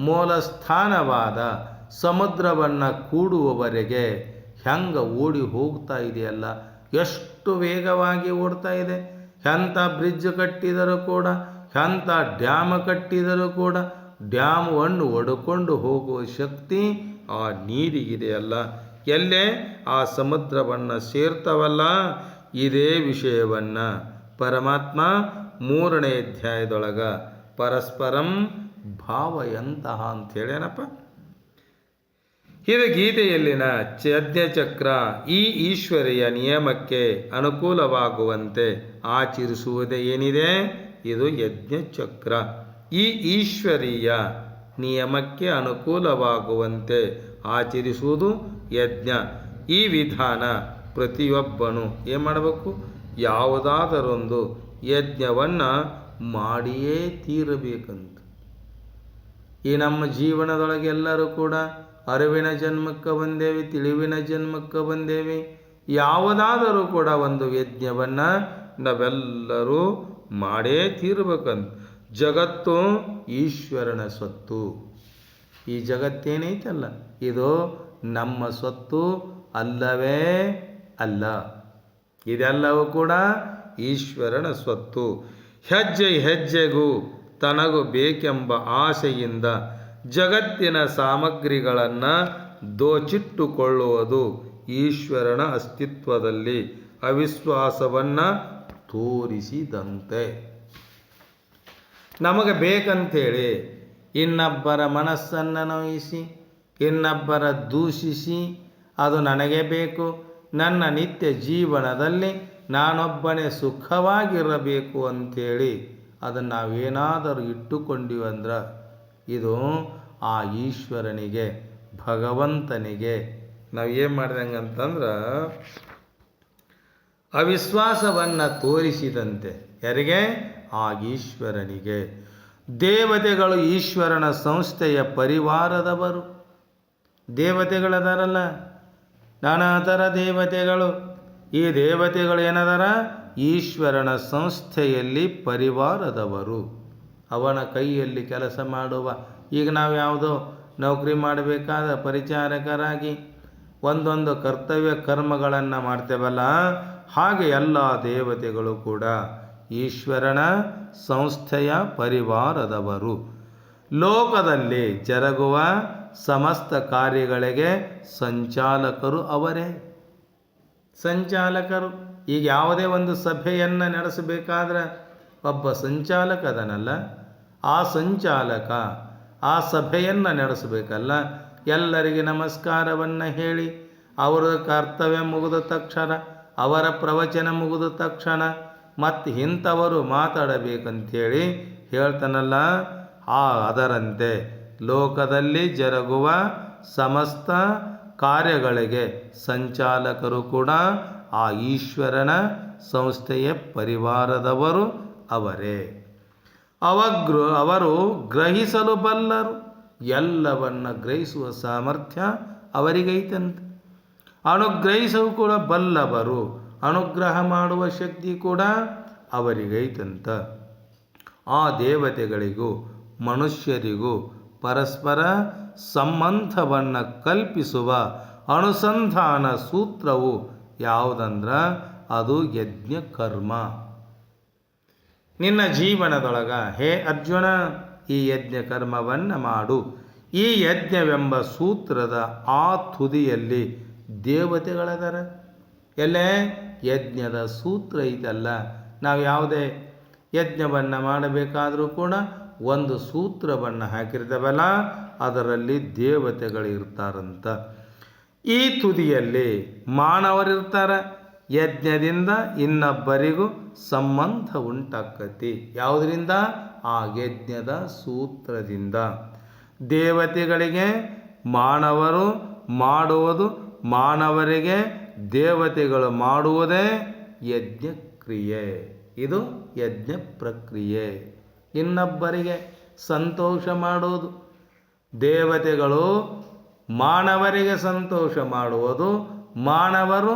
ಮೂಲ ಸ್ಥಾನವಾದ ಸಮುದ್ರವನ್ನು ಕೂಡುವವರೆಗೆ ಹೆಂಗೆ ಓಡಿ ಹೋಗ್ತಾ ಇದೆಯಲ್ಲ, ಎಷ್ಟು ವೇಗವಾಗಿ ಓಡ್ತಾ ಇದೆ. ಎಂಥ ಬ್ರಿಡ್ಜ್ ಕಟ್ಟಿದರೂ ಕೂಡ, ಎಂಥ ಡ್ಯಾಮ್ ಕಟ್ಟಿದರೂ ಕೂಡ ಡ್ಯಾಮನ್ನು ಒಡ್ಕೊಂಡು ಹೋಗುವ ಶಕ್ತಿ ಆ ನೀರಿಗಿದೆಯಲ್ಲ. ಎಲ್ಲೇ ಆ ಸಮುದ್ರವನ್ನು ಸೇರ್ತವಲ್ಲ. ಇದೇ ವಿಷಯವನ್ನು ಪರಮಾತ್ಮ 3ನೇ ಅಧ್ಯಾಯದೊಳಗ ಪರಸ್ಪರಂ ಭಾವಯಂತಹ ಅಂಥೇಳೇನಪ್ಪ. ಇದು ಗೀತೆಯಲ್ಲಿನ ಯಜ್ಞಚಕ್ರ. ಈ ಈಶ್ವರಿಯ ನಿಯಮಕ್ಕೆ ಅನುಕೂಲವಾಗುವಂತೆ ಆಚರಿಸುವುದೇ ಏನಿದೆ, ಇದು ಯಜ್ಞಚಕ್ರ. ಈ ಈಶ್ವರೀಯ ನಿಯಮಕ್ಕೆ ಅನುಕೂಲವಾಗುವಂತೆ ಆಚರಿಸುವುದು ಯಜ್ಞ. ಈ ವಿಧಾನ ಪ್ರತಿಯೊಬ್ಬನು ಏನು ಮಾಡಬೇಕು, ಯಾವುದಾದರೊಂದು ಯಜ್ಞವನ್ನು ಮಾಡಿಯೇ ತೀರಬೇಕಂತ. ಈ ನಮ್ಮ ಜೀವನದೊಳಗೆ ಎಲ್ಲರೂ ಕೂಡ ಅರಿವಿನ ಜನ್ಮಕ್ಕೆ ಬಂದೇವಿ, ತಿಳಿವಿನ ಜನ್ಮಕ್ಕೆ ಬಂದೇವಿ. ಯಾವುದಾದರೂ ಕೂಡ ಒಂದು ಯಜ್ಞವನ್ನು ನಾವೆಲ್ಲರೂ ಮಾಡೇ ತೀರಬೇಕಂತ. ಜಗತ್ತು ಈಶ್ವರನ ಸ್ವತ್ತು. ಈ ಜಗತ್ತೇನೈತಲ್ಲ, ಇದು ನಮ್ಮ ಸ್ವತ್ತು ಅಲ್ಲವೇ ಅಲ್ಲ. ಇದೆಲ್ಲವೂ ಕೂಡ ಈಶ್ವರನ ಸ್ವತ್ತು. ಹೆಜ್ಜೆ ಹೆಜ್ಜೆಗೂ ತನಗೂ ಬೇಕೆಂಬ ಆಸೆಯಿಂದ ಜಗತ್ತಿನ ಸಾಮಗ್ರಿಗಳನ್ನು ದೋಚಿಟ್ಟುಕೊಳ್ಳುವುದು ಈಶ್ವರನ ಅಸ್ತಿತ್ವದಲ್ಲಿ ಅವಿಶ್ವಾಸವನ್ನು ತೋರಿಸಿದಂತೆ. ನಮಗೆ ಬೇಕಂತೇಳಿ ಇನ್ನೊಬ್ಬರ ಮನಸ್ಸನ್ನು ನೋಯಿಸಿ, ಇನ್ನೊಬ್ಬರ ದೂಷಿಸಿ, ಅದು ನನಗೆ ಬೇಕು, ನನ್ನ ನಿತ್ಯ ಜೀವನದಲ್ಲಿ ನಾನೊಬ್ಬನೇ ಸುಖವಾಗಿರಬೇಕು ಅಂಥೇಳಿ ಅದನ್ನು ನಾವೇನಾದರೂ ಇಟ್ಟುಕೊಂಡಿವಂದ್ರೆ ಇದು ಆ ಈಶ್ವರನಿಗೆ, ಭಗವಂತನಿಗೆ ನಾವು ಏನು ಮಾಡಿದಂಗಂತಂದ್ರೆ ಅವಿಶ್ವಾಸವನ್ನು ತೋರಿಸಿದಂತೆ. ಯಾರಿಗೆ? ಆ ಈಶ್ವರನಿಗೆ. ದೇವತೆಗಳು ಈಶ್ವರನ ಸಂಸ್ಥೆಯ ಪರಿವಾರದವರು. ದೇವತೆಗಳದಾರಲ್ಲ, ನಾನಾ ಥರ ದೇವತೆಗಳು. ಈ ದೇವತೆಗಳು ಏನದಾರ? ಈಶ್ವರನ ಸಂಸ್ಥೆಯಲ್ಲಿ ಪರಿವಾರದವರು. ಅವನ ಕೈಯಲ್ಲಿ ಕೆಲಸ ಮಾಡುವ. ಈಗ ನಾವು ಯಾವುದೋ ನೌಕರಿ ಮಾಡಬೇಕಾದ ಪರಿಚಾರಕರಾಗಿ ಒಂದೊಂದು ಕರ್ತವ್ಯ ಕರ್ಮಗಳನ್ನು ಮಾಡ್ತೇವಲ್ಲ, ಹಾಗೆ ಎಲ್ಲ ದೇವತೆಗಳು ಕೂಡ ಈಶ್ವರನ ಸಂಸ್ಥೆಯ ಪರಿವಾರದವರು. ಲೋಕದಲ್ಲಿ ಜರುಗುವ ಸಮಸ್ತ ಕಾರ್ಯಗಳಿಗೆ ಸಂಚಾಲಕರು ಅವರೇ. ಸಂಚಾಲಕರು. ಈಗ ಯಾವುದೇ ಒಂದು ಸಭೆಯನ್ನು ನಡೆಸಬೇಕಾದ್ರೆ ಒಬ್ಬ ಸಂಚಾಲಕ ಅದನಲ್ಲ, ಆ ಸಂಚಾಲಕ ಆ ಸಭೆಯನ್ನು ನಡೆಸಬೇಕಲ್ಲ. ಎಲ್ಲರಿಗೆ ನಮಸ್ಕಾರವನ್ನು ಹೇಳಿ ಅವರ ಕರ್ತವ್ಯ ಮುಗಿದ ತಕ್ಷಣ, ಅವರ ಪ್ರವಚನ ಮುಗಿದ ತಕ್ಷಣ ಮತ್ತು ಇಂಥವರು ಮಾತಾಡಬೇಕಂಥೇಳಿ ಹೇಳ್ತಾನಲ್ಲ. ಅದರಂತೆ ಲೋಕದಲ್ಲಿ ಜರುಗುವ ಸಮಸ್ತ ಕಾರ್ಯಗಳಿಗೆ ಸಂಚಾಲಕರು ಕೂಡ ಆ ಈಶ್ವರನ ಸಂಸ್ಥೆಯ ಪರಿವಾರದವರು ಅವರೇ. ಅವರು ಗ್ರಹಿಸಲು ಬಲ್ಲರು. ಎಲ್ಲವನ್ನ ಗ್ರಹಿಸುವ ಸಾಮರ್ಥ್ಯ ಅವರಿಗೈತಂತೆ. ಅನುಗ್ರಹಿಸಲು ಕೂಡ ಬಲ್ಲವರು. ಅನುಗ್ರಹ ಮಾಡುವ ಶಕ್ತಿ ಕೂಡ ಅವರಿಗೈತಂತ. ಆ ದೇವತೆಗಳಿಗೂ ಮನುಷ್ಯರಿಗೂ ಪರಸ್ಪರ ಸಂಬಂಧವನ್ನು ಕಲ್ಪಿಸುವ ಅನುಸಂಧಾನ ಸೂತ್ರವು ಯಾವುದಂದ್ರೆ ಅದು ಯಜ್ಞ ಕರ್ಮ. ನಿನ್ನ ಜೀವನದೊಳಗ ಹೇ ಅರ್ಜುನ ಈ ಯಜ್ಞ ಕರ್ಮವನ್ನು ಮಾಡು. ಈ ಯಜ್ಞವೆಂಬ ಸೂತ್ರದ ಆ ತುದಿಯಲ್ಲಿ ದೇವತೆಗಳದರ. ಎಲ್ಲೇ ಯಜ್ಞದ ಸೂತ್ರ ಐತಲ್ಲ. ನಾವು ಯಾವುದೇ ಯಜ್ಞವನ್ನು ಮಾಡಬೇಕಾದರೂ ಕೂಡ ಒಂದು ಸೂತ್ರವನ್ನು ಹಾಕಿರ್ತೇವಲ್ಲ, ಅದರಲ್ಲಿ ದೇವತೆಗಳಿರ್ತಾರಂತ. ಈ ತುದಿಯಲ್ಲಿ ಮಾನವರಿರ್ತಾರೆ. ಯಜ್ಞದಿಂದ ಇನ್ನೊಬ್ಬರಿಗೂ ಸಂಬಂಧ ಉಂಟಾಕತಿ. ಯಾವುದರಿಂದ? ಆ ಯಜ್ಞದ ಸೂತ್ರದಿಂದ. ದೇವತೆಗಳಿಗೆ ಮಾನವರು ಮಾಡುವುದು, ಮಾನವರಿಗೆ ದೇವತೆಗಳು ಮಾಡುವುದೇ ಯಜ್ಞ ಕ್ರಿಯೆ. ಇದು ಯಜ್ಞ ಪ್ರಕ್ರಿಯೆ. ಇನ್ನೊಬ್ಬರಿಗೆ ಸಂತೋಷ ಮಾಡುವುದು, ದೇವತೆಗಳು ಮಾನವರಿಗೆ ಸಂತೋಷ ಮಾಡುವುದು, ಮಾನವರು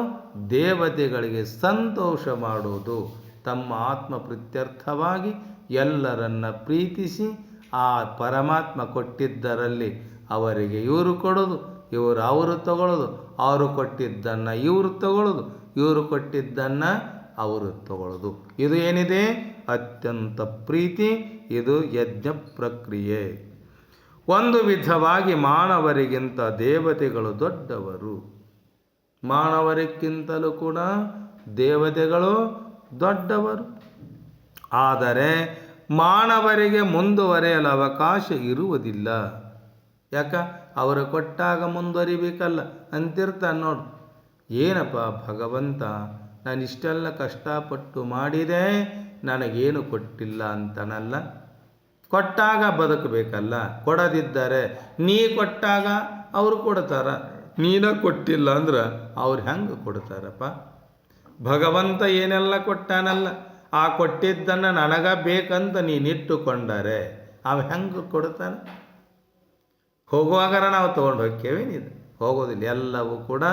ದೇವತೆಗಳಿಗೆ ಸಂತೋಷ ಮಾಡುವುದು. ತಮ್ಮ ಆತ್ಮ ಪ್ರೀತ್ಯರ್ಥವಾಗಿ ಎಲ್ಲರನ್ನ ಪ್ರೀತಿಸಿ ಆ ಪರಮಾತ್ಮ ಕೊಟ್ಟಿದ್ದರಲ್ಲಿ ಅವರಿಗೆ ಇವರು ಕೊಡೋದು, ಇವರು ಅವರು ತಗೊಳ್ಳೋದು, ಅವರು ಕೊಟ್ಟಿದ್ದನ್ನು ಇವರು ತಗೊಳ್ಳೋದು. ಇವರು ಕೊಟ್ಟಿದ್ದನ್ನು ಅವರು ತಗೊಳ್ಳೋದು. ಇದು ಏನಿದೆ ಅತ್ಯಂತ ಪ್ರೀತಿ. ಇದು ಯಜ್ಞ ಪ್ರಕ್ರಿಯೆ. ಒಂದು ವಿಧವಾಗಿ ಮಾನವರಿಗಿಂತ ದೇವತೆಗಳು ದೊಡ್ಡವರು. ಮಾನವರಿಗಿಂತಲೂ ಕೂಡ ದೇವತೆಗಳು ದೊಡ್ಡವರು. ಆದರೆ ಮಾನವರಿಗೆ ಮುಂದುವರೆಯಲು ಅವಕಾಶ ಇರುವುದಿಲ್ಲ. ಯಾಕ? ಅವರು ಕೊಟ್ಟಾಗ ಮುಂದುವರಿಬೇಕಲ್ಲ ಅಂತಿರ್ತಾನೆ ನೋಡು. ಏನಪ್ಪ ಭಗವಂತ, ನಾನು ಇಷ್ಟೆಲ್ಲ ಕಷ್ಟಪಟ್ಟು ಮಾಡಿದೆ, ನನಗೇನು ಕೊಟ್ಟಿಲ್ಲ ಅಂತನಲ್ಲ. ಕೊಟ್ಟಾಗ ಬದುಕಬೇಕಲ್ಲ. ಕೊಡದಿದ್ದರೆ ನೀ ಕೊಟ್ಟಾಗ ಅವರು ಕೊಡ್ತಾರ, ನೀನ ಕೊಟ್ಟಿಲ್ಲ ಅಂದ್ರೆ ಅವ್ರು ಹೆಂಗೆ ಕೊಡ್ತಾರಪ್ಪ? ಭಗವಂತ ಏನೆಲ್ಲ ಕೊಟ್ಟಾನಲ್ಲ, ಆ ಕೊಟ್ಟಿದ್ದನ್ನು ನನಗ ಬೇಕಂತ ನೀನಿಟ್ಟುಕೊಂಡರೆ ಅವ ಹೆಂಗೆ ಕೊಡ್ತಾನೆ? ಹೋಗುವಾಗಾರ ನಾವು ತೊಗೊಂಡು ಹೋಗ್ತೇವೇನಿದೆ? ಹೋಗೋದಿಲ್ಲ. ಎಲ್ಲವೂ ಕೂಡ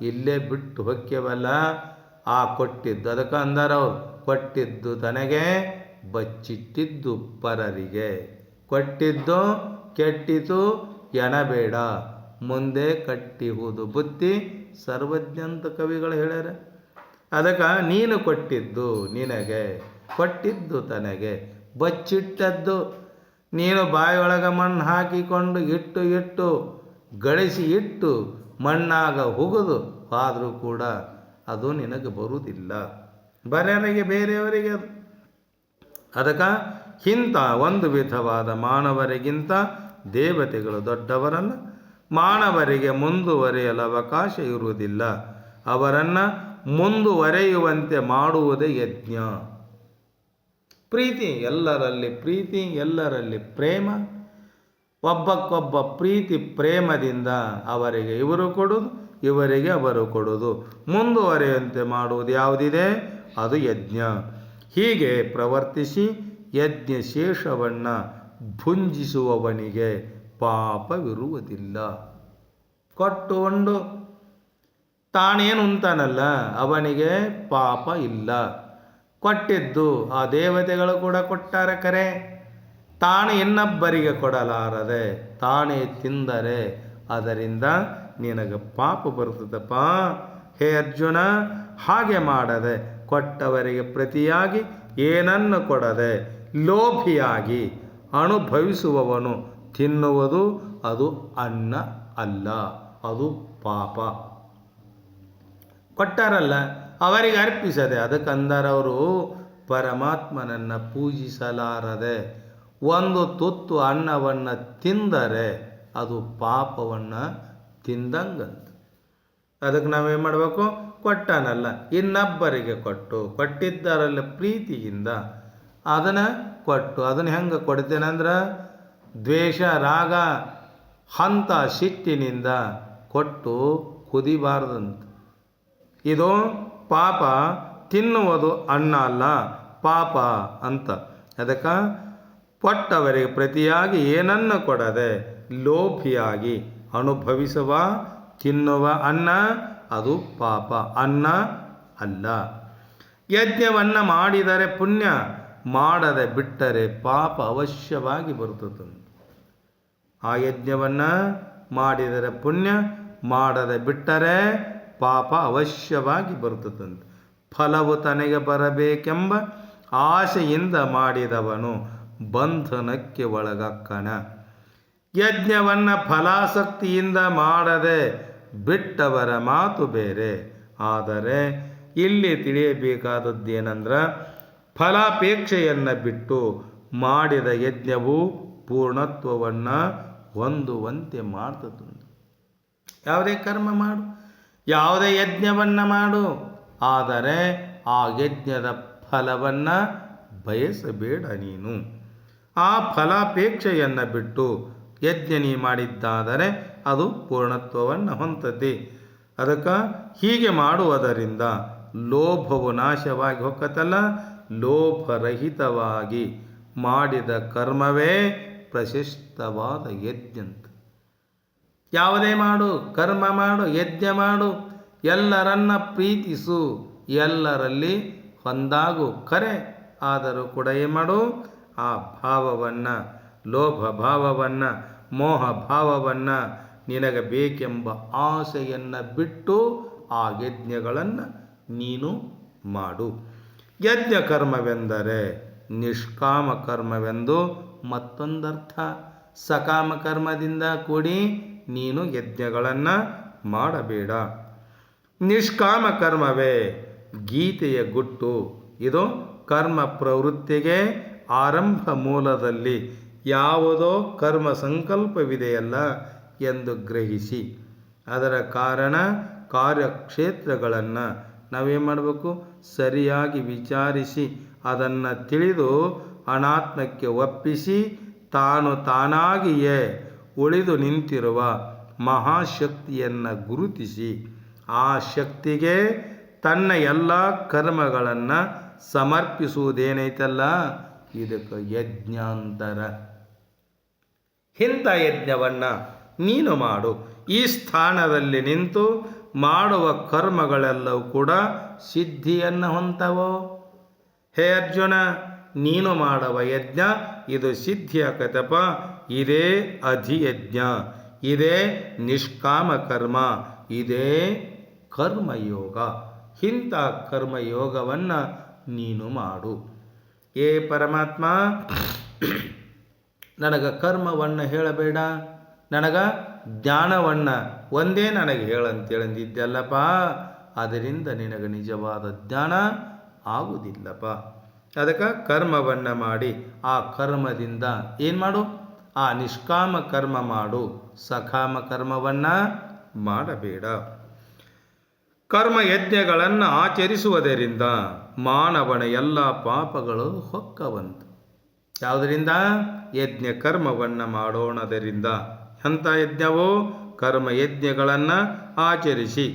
ಇಲ್ಲೇ ಬಿಟ್ಟು ಹೋಗ್ತೇವಲ್ಲ. ಆ ಕೊಟ್ಟಿದ್ದು ಅದಕ್ಕೆ ಅಂದಾರ ಅವರು, ಕೊಟ್ಟಿದ್ದು ತನಗೆ ಬಚ್ಚಿಟ್ಟಿದ್ದು ಪರರಿಗೆ. ಕೊಟ್ಟಿದ್ದು ಕೆಟ್ಟಿತು ಎನಬೇಡ, ಮುಂದೆ ಕಟ್ಟಿಹುದು ಬುತ್ತಿ ಸರ್ವಜ್ಞ ಅಂತ ಕವಿಗಳು ಹೇಳ್ಯಾರ. ಅದಕ್ಕೆ ನೀನು ಕೊಟ್ಟಿದ್ದು ನಿನಗೆ, ಕೊಟ್ಟಿದ್ದು ತನಗೆ, ಬಚ್ಚಿಟ್ಟದ್ದು ನೀನು ಬಾಯಿಯೊಳಗೆ ಮಣ್ಣು ಹಾಕಿಕೊಂಡು ಇಟ್ಟು ಗಳಿಸಿ ಇಟ್ಟು ಮಣ್ಣಾಗ ಹುಗಿದು ಆದರೂ ಕೂಡ ಅದು ನಿನಗೆ ಬರುವುದಿಲ್ಲ. ಬರೆಯವರಿಗೆ ಬೇರೆಯವರಿಗೆ ಅದು. ಅದಕ್ಕೆ ಇಂಥ ಒಂದು ವಿಧವಾದ ಮಾನವರಿಗಿಂತ ದೇವತೆಗಳು ದೊಡ್ಡವರಲ್ಲ. ಮಾನವರಿಗೆ ಮುಂದುವರಿಯಲು ಅವಕಾಶ ಇರುವುದಿಲ್ಲ. ಅವರನ್ನು ಮುಂದುವರೆಯುವಂತೆ ಮಾಡುವುದೇ ಯಜ್ಞ. ಪ್ರೀತಿ, ಎಲ್ಲರಲ್ಲಿ ಪ್ರೀತಿ, ಎಲ್ಲರಲ್ಲಿ ಪ್ರೇಮ. ಒಬ್ಬಕ್ಕೊಬ್ಬ ಪ್ರೀತಿ ಪ್ರೇಮದಿಂದ ಅವರಿಗೆ ಇವರು ಕೊಡೋದು, ಇವರಿಗೆ ಅವರು ಕೊಡೋದು, ಮುಂದುವರೆಯುವಂತೆ ಮಾಡುವುದು ಯಾವುದಿದೆ ಅದು ಯಜ್ಞ. ಹೀಗೆ ಪ್ರವರ್ತಿಸಿ ಯಜ್ಞ ಶೇಷವನ್ನು ಭುಂಜಿಸುವವನಿಗೆ ಪಾಪವಿರುವುದಿಲ್ಲ. ಕೊಟ್ಟುಕೊಂಡು ತಾನೇನು ಉಂತಾನಲ್ಲ ಅವನಿಗೆ ಪಾಪ ಇಲ್ಲ. ಕೊಟ್ಟಿದ್ದು ಆ ದೇವತೆಗಳು ಕೂಡ ಕೊಟ್ಟಾರೆ ಕರೆ, ತಾನು ಇನ್ನೊಬ್ಬರಿಗೆ ಕೊಡಲಾರದೆ ತಾನೇ ತಿಂದರೆ ಅದರಿಂದ ನಿನಗೆ ಪಾಪ ಬರ್ತದಪ್ಪ. ಹೇ ಅರ್ಜುನ, ಹಾಗೆ ಮಾಡದೆ ಕೊಟ್ಟವರಿಗೆ ಪ್ರತಿಯಾಗಿ ಏನನ್ನು ಕೊಡದೆ ಲೋಭಿಯಾಗಿ ಅನುಭವಿಸುವವನು ತಿನ್ನುವುದು ಅದು ಅನ್ನ ಅಲ್ಲ, ಅದು ಪಾಪ. ಕೊಟ್ಟಾರಲ್ಲ ಅವರಿಗೆ ಅರ್ಪಿಸದೆ, ಅದಕ್ಕಂದರವರು ಪರಮಾತ್ಮನನ್ನು ಪೂಜಿಸಲಾರದೆ ಒಂದು ತುತ್ತು ಅನ್ನವನ್ನು ತಿಂದರೆ ಅದು ಪಾಪವನ್ನು ತಿಂದಂಗಂತ. ಅದಕ್ಕೆ ನಾವೇನು ಮಾಡಬೇಕು? ಕೊಟ್ಟಾನಲ್ಲ ಇನ್ನೊಬ್ಬರಿಗೆ ಕೊಟ್ಟಿದ್ದರಲ್ಲಿ ಪ್ರೀತಿಯಿಂದ ಅದನ್ನು ಕೊಟ್ಟು, ಅದನ್ನು ಹೆಂಗೆ ಕೊಡ್ತೇನೆಂದ್ರೆ ದ್ವೇಷ ರಾಗ ಹಂತ ಸಿಟ್ಟಿನಿಂದ ಕೊಟ್ಟು ಕುದಿಬಾರ್ದಂತ. ಇದು ಪಾಪ, ತಿನ್ನುವುದು ಅನ್ನ ಅಲ್ಲ ಪಾಪ ಅಂತ. ಅದಕ್ಕೆ ಕೊಟ್ಟವರಿಗೆ ಪ್ರತಿಯಾಗಿ ಏನನ್ನು ಕೊಡದೆ ಲೋಭಿಯಾಗಿ ಅನುಭವಿಸುವ ತಿನ್ನುವ ಅನ್ನ ಅದು ಪಾಪ, ಅನ್ನ ಅಲ್ಲ. ಯಜ್ಞವನ್ನು ಮಾಡಿದರೆ ಪುಣ್ಯ, ಮಾಡದೆ ಬಿಟ್ಟರೆ ಪಾಪ ಅವಶ್ಯವಾಗಿ ಬರುತ್ತದೆ. ಆ ಯಜ್ಞವನ್ನು ಮಾಡಿದರೆ ಪುಣ್ಯ, ಮಾಡದೆ ಬಿಟ್ಟರೆ ಪಾಪ ಅವಶ್ಯವಾಗಿ ಬರುತ್ತದಂತೆ. ಫಲವು ತನಗೆ ಬರಬೇಕೆಂಬ ಆಸೆಯಿಂದ ಮಾಡಿದವನು ಬಂಧನಕ್ಕೆ ಒಳಗಕ್ಕನ. ಯಜ್ಞವನ್ನು ಫಲಾಸಕ್ತಿಯಿಂದ ಮಾಡದೆ ಬಿಟ್ಟವರ ಮಾತು ಬೇರೆ. ಆದರೆ ಇಲ್ಲಿ ತಿಳಿಯಬೇಕಾದದ್ದೇನೆಂದ್ರೆ ಫಲಾಪೇಕ್ಷೆಯನ್ನು ಬಿಟ್ಟು ಮಾಡಿದ ಯಜ್ಞವು ಪೂರ್ಣತ್ವವನ್ನು ಹೊಂದುವಂತೆ ಮಾಡ್ತದೆ. ಯಾವುದೇ ಕರ್ಮ ಮಾಡು, ಯಾವುದೇ ಯಜ್ಞವನ್ನು ಮಾಡು, ಆದರೆ ಆ ಯಜ್ಞದ ಫಲವನ್ನು ಬಯಸಬೇಡ ನೀನು. ಆ ಫಲಾಪೇಕ್ಷೆಯನ್ನು ಬಿಟ್ಟು ಯಜ್ಞ ನೀ ಮಾಡಿದ್ದಾದರೆ ಅದು ಪೂರ್ಣತ್ವವನ್ನು ಹೊಂದತೆ. ಅದಕ್ಕೆ ಹೀಗೆ ಮಾಡುವುದರಿಂದ ಲೋಭವು ನಾಶವಾಗಿ ಹೋಗತ್ತಲ್ಲ. ಲೋಭರಹಿತವಾಗಿ ಮಾಡಿದ ಕರ್ಮವೇ ಪ್ರಶಸ್ತವಾದ ಯಜ್ಞ ಅಂತ. ಯಾವುದೇ ಮಾಡು, ಕರ್ಮ ಮಾಡು, ಯಜ್ಞ ಮಾಡು, ಎಲ್ಲರನ್ನ ಪ್ರೀತಿಸು, ಎಲ್ಲರಲ್ಲಿ ಹೊಂದಾಗು ಕರೆ. ಆದರೂ ಕೂಡ ಏನು ಮಾಡು, ಆ ಭಾವವನ್ನು, ಲೋಭ ಭಾವವನ್ನು, ಮೋಹ ಭಾವವನ್ನು, ನಿನಗೆ ಬೇಕೆಂಬ ಆಸೆಯನ್ನು ಬಿಟ್ಟು ಆ ಯಜ್ಞಗಳನ್ನು ನೀನು ಮಾಡು. ಯಜ್ಞ ಕರ್ಮವೆಂದರೆ ನಿಷ್ಕಾಮ ಕರ್ಮವೆಂದು ಮತ್ತೊಂದರ್ಥ. ಸಕಾಮ ಕರ್ಮದಿಂದ ಕೂಡಿ ನೀನು ಯಜ್ಞಗಳನ್ನು ಮಾಡಬೇಡ. ನಿಷ್ಕಾಮ ಕರ್ಮವೇ ಗೀತೆಯ ಗುಟ್ಟು. ಇದು ಕರ್ಮ ಪ್ರವೃತ್ತಿಗೆ ಆರಂಭ ಮೂಲದಲ್ಲಿ ಯಾವುದೋ ಕರ್ಮ ಸಂಕಲ್ಪವಿದೆಯಲ್ಲ ಎಂದು ಗ್ರಹಿಸಿ ಅದರ ಕಾರಣ ಕಾರ್ಯಕ್ಷೇತ್ರಗಳನ್ನು ನಾವೇನು ಮಾಡಬೇಕು, ಸರಿಯಾಗಿ ವಿಚಾರಿಸಿ ಅದನ್ನು ತಿಳಿದು ಅನಾತ್ಮಕ್ಕೆ ಒಪ್ಪಿಸಿ ತಾನಾಗಿಯೇ ಉಳಿದು ನಿಂತಿರುವ ಮಹಾಶಕ್ತಿಯನ್ನು ಗುರುತಿಸಿ ಆ ಶಕ್ತಿಗೆ ತನ್ನ ಎಲ್ಲ ಕರ್ಮಗಳನ್ನು ಸಮರ್ಪಿಸುವುದೇನೈತಲ್ಲ, ಇದಕ್ಕೆ ಯಜ್ಞಾಂತರ. ಇಂಥ ಯಜ್ಞವನ್ನು ನೀನು ಮಾಡು. ಈ ಸ್ಥಾನದಲ್ಲಿ ನಿಂತು ಮಾಡುವ ಕರ್ಮಗಳೆಲ್ಲವೂ ಕೂಡ ಸಿದ್ಧಿಯನ್ನು ಹೊಂದವೋ. ಹೇ ಅರ್ಜುನ, ನೀನು ಮಾಡುವ ಯಜ್ಞ ಇದು ಸಿದ್ಧಿಯಾಗತ್ತಪ್ಪ. ಇದೇ ಅಧಿಯಜ್ಞ, ಇದೇ ನಿಷ್ಕಾಮ ಕರ್ಮ, ಇದೇ ಕರ್ಮಯೋಗ. ಇಂಥ ಕರ್ಮಯೋಗವನ್ನು ನೀನು ಮಾಡು. ಏ ಪರಮಾತ್ಮ, ನನಗೆ ಕರ್ಮವನ್ನು ಹೇಳಬೇಡ, ನನಗೆ ಜ್ಞಾನವನ್ನು ಒಂದೇ ನನಗೆ ಹೇಳಂತೇಳಿದ್ದಲ್ಲಪ್ಪ. ಅದರಿಂದ ನಿನಗೆ ನಿಜವಾದ ಜ್ಞಾನ ಆಗುವುದಿಲ್ಲಪ್ಪ. ಅದಕ್ಕೆ ಕರ್ಮವನ್ನು ಮಾಡಿ ಆ ಕರ್ಮದಿಂದ ಏನು ಮಾಡು, ಆ ನಿಷ್ಕಾಮ ಕರ್ಮ ಮಾಡು, ಸಕಾಮ ಕರ್ಮವನ್ನು ಮಾಡಬೇಡ. ಕರ್ಮಯಜ್ಞಗಳನ್ನು ಆಚರಿಸುವುದರಿಂದ ಮಾನವನ ಎಲ್ಲ ಪಾಪಗಳು ಹೊಕ್ಕವಂತು. ಯಾವುದರಿಂದ? ಯಜ್ಞ ಕರ್ಮವನ್ನು ಮಾಡೋಣದರಿಂದ. ಅಂಥ ಯಜ್ಞವೋ ಕರ್ಮಯಜ್ಞಗಳನ್ನು ಆಚರಿಸಿ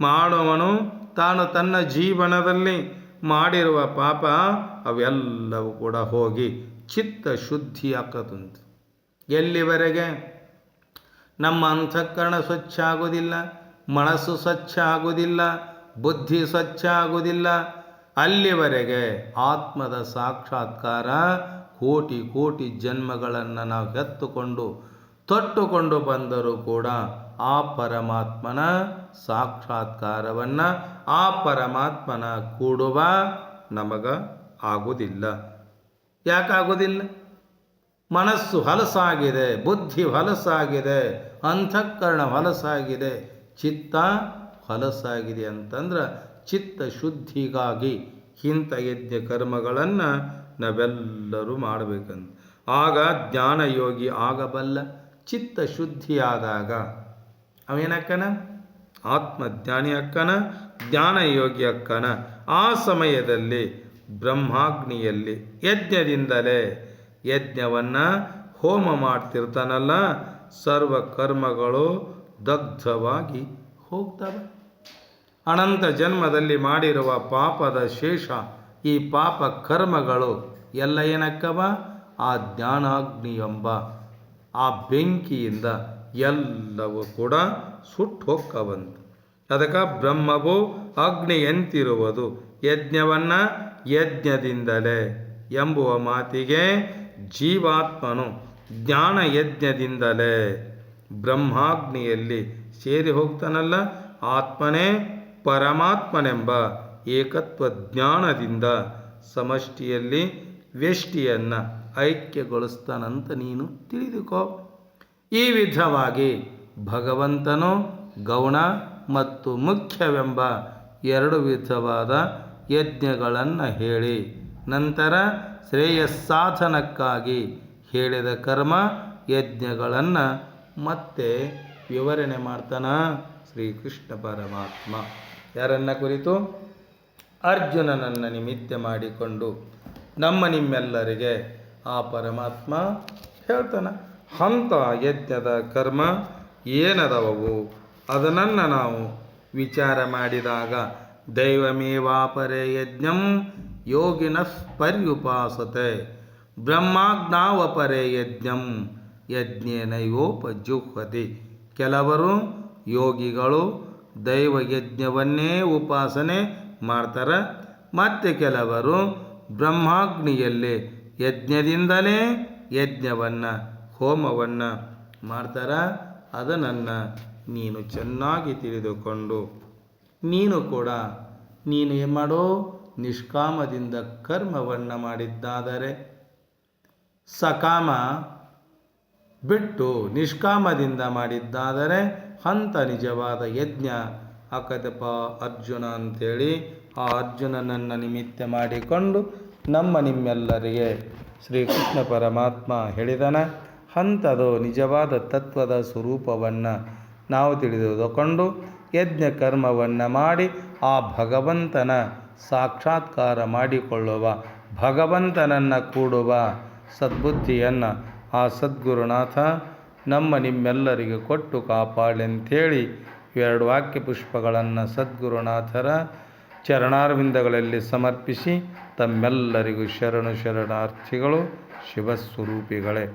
ಮಾಡುವವನು ತಾನು ತನ್ನ ಜೀವನದಲ್ಲಿ ಮಾಡಿರುವ ಪಾಪ ಅವೆಲ್ಲವೂ ಕೂಡ ಹೋಗಿ ಚಿತ್ತ ಶುದ್ಧಿ ಆಕತ್ತುಂಟು. ಎಲ್ಲಿವರೆಗೆ ನಮ್ಮ ಅಂತಃಕರಣ ಸ್ವಚ್ಛ ಆಗೋದಿಲ್ಲ, ಮನಸ್ಸು ಸ್ವಚ್ಛ ಆಗುವುದಿಲ್ಲ, ಬುದ್ಧಿ ಸ್ವಚ್ಛ ಆಗುವುದಿಲ್ಲ, ಅಲ್ಲಿವರೆಗೆ ಆತ್ಮದ ಸಾಕ್ಷಾತ್ಕಾರ ಕೋಟಿ ಕೋಟಿ ಜನ್ಮಗಳನ್ನು ನಾವು ಎತ್ತುಕೊಂಡು ತೊಟ್ಟುಕೊಂಡು ಬಂದರೂ ಕೂಡ ಆ ಪರಮಾತ್ಮನ ಸಾಕ್ಷಾತ್ಕಾರವನ್ನು, ಆ ಪರಮಾತ್ಮನ ಕೂಡುವ ನಮಗೆ ಆಗುವುದಿಲ್ಲ. ಯಾಕಾಗುವುದಿಲ್ಲ? ಮನಸ್ಸು ಹೊಲಸಾಗಿದೆ, ಬುದ್ಧಿ ಹೊಲಸಾಗಿದೆ, ಅಂತಃಕರಣ ಹೊಲಸಾಗಿದೆ, ಚಿತ್ತ ಹೊಲಸಾಗಿದೆ ಅಂತಂದ್ರೆ ಚಿತ್ತ ಶುದ್ಧಿಗಾಗಿ ಇಂಥ ಯಜ್ಞ ಕರ್ಮಗಳನ್ನು ನಾವೆಲ್ಲರೂ ಮಾಡಬೇಕಂತ. ಆಗ ಜ್ಞಾನಯೋಗಿ ಆಗಬಲ್ಲ. ಚಿತ್ತ ಶುದ್ಧಿಯಾದಾಗ ಅವೇನಕ್ಕನ? ಆತ್ಮಜ್ಞಾನಿ ಅಕ್ಕನ, ಜ್ಞಾನಯೋಗಿ ಅಕ್ಕನ. ಆ ಸಮಯದಲ್ಲಿ ಬ್ರಹ್ಮಾಗ್ನಿಯಲ್ಲಿ ಯಜ್ಞದಿಂದಲೇ ಯಜ್ಞವನ್ನು ಹೋಮ ಮಾಡ್ತಿರ್ತಾನಲ್ಲ, ಸರ್ವ ಕರ್ಮಗಳು ದಗ್ಧವಾಗಿ ಹೋಗ್ತವೆ. ಅನಂತ ಜನ್ಮದಲ್ಲಿ ಮಾಡಿರುವ ಪಾಪದ ಶೇಷ, ಈ ಪಾಪ ಕರ್ಮಗಳು ಎಲ್ಲ ಏನಕ್ಕವ? ಆ ಜ್ಞಾನಾಗ್ನಿ ಎಂಬ ಆ ಬೆಂಕಿಯಿಂದ ಎಲ್ಲವೂ ಕೂಡ ಸುಟ್ಟು ಹೋಕ್ಕವಂತ. ಅದಕ್ಕೆ ಬ್ರಹ್ಮವು ಅಗ್ನಿಯಂತಿರುವುದು ಯಜ್ಞವನ್ನು ಯಜ್ಞದಿಂದಲೇ ಎಂಬುವ ಮಾತಿಗೆ ಜೀವಾತ್ಮನು ಜ್ಞಾನ ಯಜ್ಞದಿಂದಲೇ ಬ್ರಹ್ಮಾಗ್ನಿಯಲ್ಲಿ ಸೇರಿ ಹೋಗ್ತಾನಲ್ಲ, ಆತ್ಮನೇ ಪರಮಾತ್ಮನೆಂಬ ಏಕತ್ವ ಜ್ಞಾನದಿಂದ ಸಮಷ್ಟಿಯಲ್ಲಿ ವ್ಯಷ್ಟಿಯನ್ನು ಐಕ್ಯಗೊಳಿಸ್ತಾನಂತ ನೀನು ತಿಳಿದುಕೋ. ಈ ವಿಧವಾಗಿ ಭಗವಂತನು ಗೌಣ ಮತ್ತು ಮುಖ್ಯವೆಂಬ ಎರಡು ವಿಧವಾದ ಯಜ್ಞಗಳನ್ನು ಹೇಳಿ ನಂತರ ಶ್ರೇಯಸ್ಸಾಧನಕ್ಕಾಗಿ ಹೇಳಿದ ಕರ್ಮ ಯಜ್ಞಗಳನ್ನು ಮತ್ತೆ ವಿವರಣೆ ಮಾಡ್ತಾನ ಶ್ರೀಕೃಷ್ಣ ಪರಮಾತ್ಮ. ಯಾರನ್ನ ಕುರಿತು? ಅರ್ಜುನನನ್ನು ನಿಮಿತ್ತ ಮಾಡಿಕೊಂಡು ನಿಮ್ಮೆಲ್ಲರಿಗೆ ಆ ಪರಮಾತ್ಮ ಹೇಳ್ತಾನ. ಅಂಥ ಯಜ್ಞದ ಕರ್ಮ ಏನದವು ಅದನ್ನು ನಾವು ವಿಚಾರ ಮಾಡಿದಾಗ ದೈವಮೇವಾಪರೇ ಯಜ್ಞಂ ಯೋಗಿನಃ ಪರ್ಯುಪಾಸತೆ ಬ್ರಹ್ಮಾಜ್ಞಾವಪರೇ ಯಜ್ಞಂ ಯಜ್ಞೇನೈವೋಪಜುಹ್ವತಿ. ಕೆಲವರು ಯೋಗಿಗಳು ದೈವಯಜ್ಞವನ್ನೇ ಉಪಾಸನೆ ಮಾಡ್ತಾರೆ, ಮತ್ತು ಕೆಲವರು ಬ್ರಹ್ಮಾಗ್ನಿಯಲ್ಲಿ ಯಜ್ಞದಿಂದಲೇ ಯಜ್ಞವನ್ನು ಹೋಮವನ್ನು ಮಾಡ್ತಾರೆ. ಅದನ್ನು ನೀನು ಚೆನ್ನಾಗಿ ತಿಳಿದುಕೊಂಡು ನೀನು ಕೂಡ ನೀನು ಏನು ಮಾಡೋ, ನಿಷ್ಕಾಮದಿಂದ ಕರ್ಮವನ್ನು ಮಾಡಿದ್ದಾದರೆ, ಸಕಾಮ ಬಿಟ್ಟು ನಿಷ್ಕಾಮದಿಂದ ಮಾಡಿದ್ದಾದರೆ ಅಂಥ ನಿಜವಾದ ಯಜ್ಞ ಆಕತಪ್ಪ ಅರ್ಜುನ ಅಂಥೇಳಿ ಆ ಅರ್ಜುನನನ್ನು ನಿಮಿತ್ತ ಮಾಡಿಕೊಂಡು ನಿಮ್ಮೆಲ್ಲರಿಗೆ ಶ್ರೀಕೃಷ್ಣ ಪರಮಾತ್ಮ ಹೇಳಿದನ. ಅಂಥದ್ದು ನಿಜವಾದ ತತ್ವದ ಸ್ವರೂಪವನ್ನು ನಾವು ತಿಳಿದುಕೊಂಡು ಯಜ್ಞ ಕರ್ಮವನ್ನು ಮಾಡಿ ಆ ಭಗವಂತನ ಸಾಕ್ಷಾತ್ಕಾರ ಮಾಡಿಕೊಳ್ಳುವ, ಭಗವಂತನನ್ನು ಕೂಡುವ ಸದ್ಬುದ್ಧಿಯನ್ನು ಆ ಸದ್ಗುರುನಾಥ ನಿಮ್ಮೆಲ್ಲರಿಗೆ ಕೊಟ್ಟು ಕಾಪಾಡಲಿ ಅಂಥೇಳಿ 2 ವಾಕ್ಯ ಪುಷ್ಪಗಳನ್ನು ಸದ್ಗುರುನಾಥರ ಚರಣಾರವಿಂದಗಳಲ್ಲಿ ಸಮರ್ಪಿಸಿ ತಮ್ಮೆಲ್ಲರಿಗೂ ಶರಣಾರ್ಥಿಗಳು ಶಿವಸ್ವರೂಪಿಗಳೇ.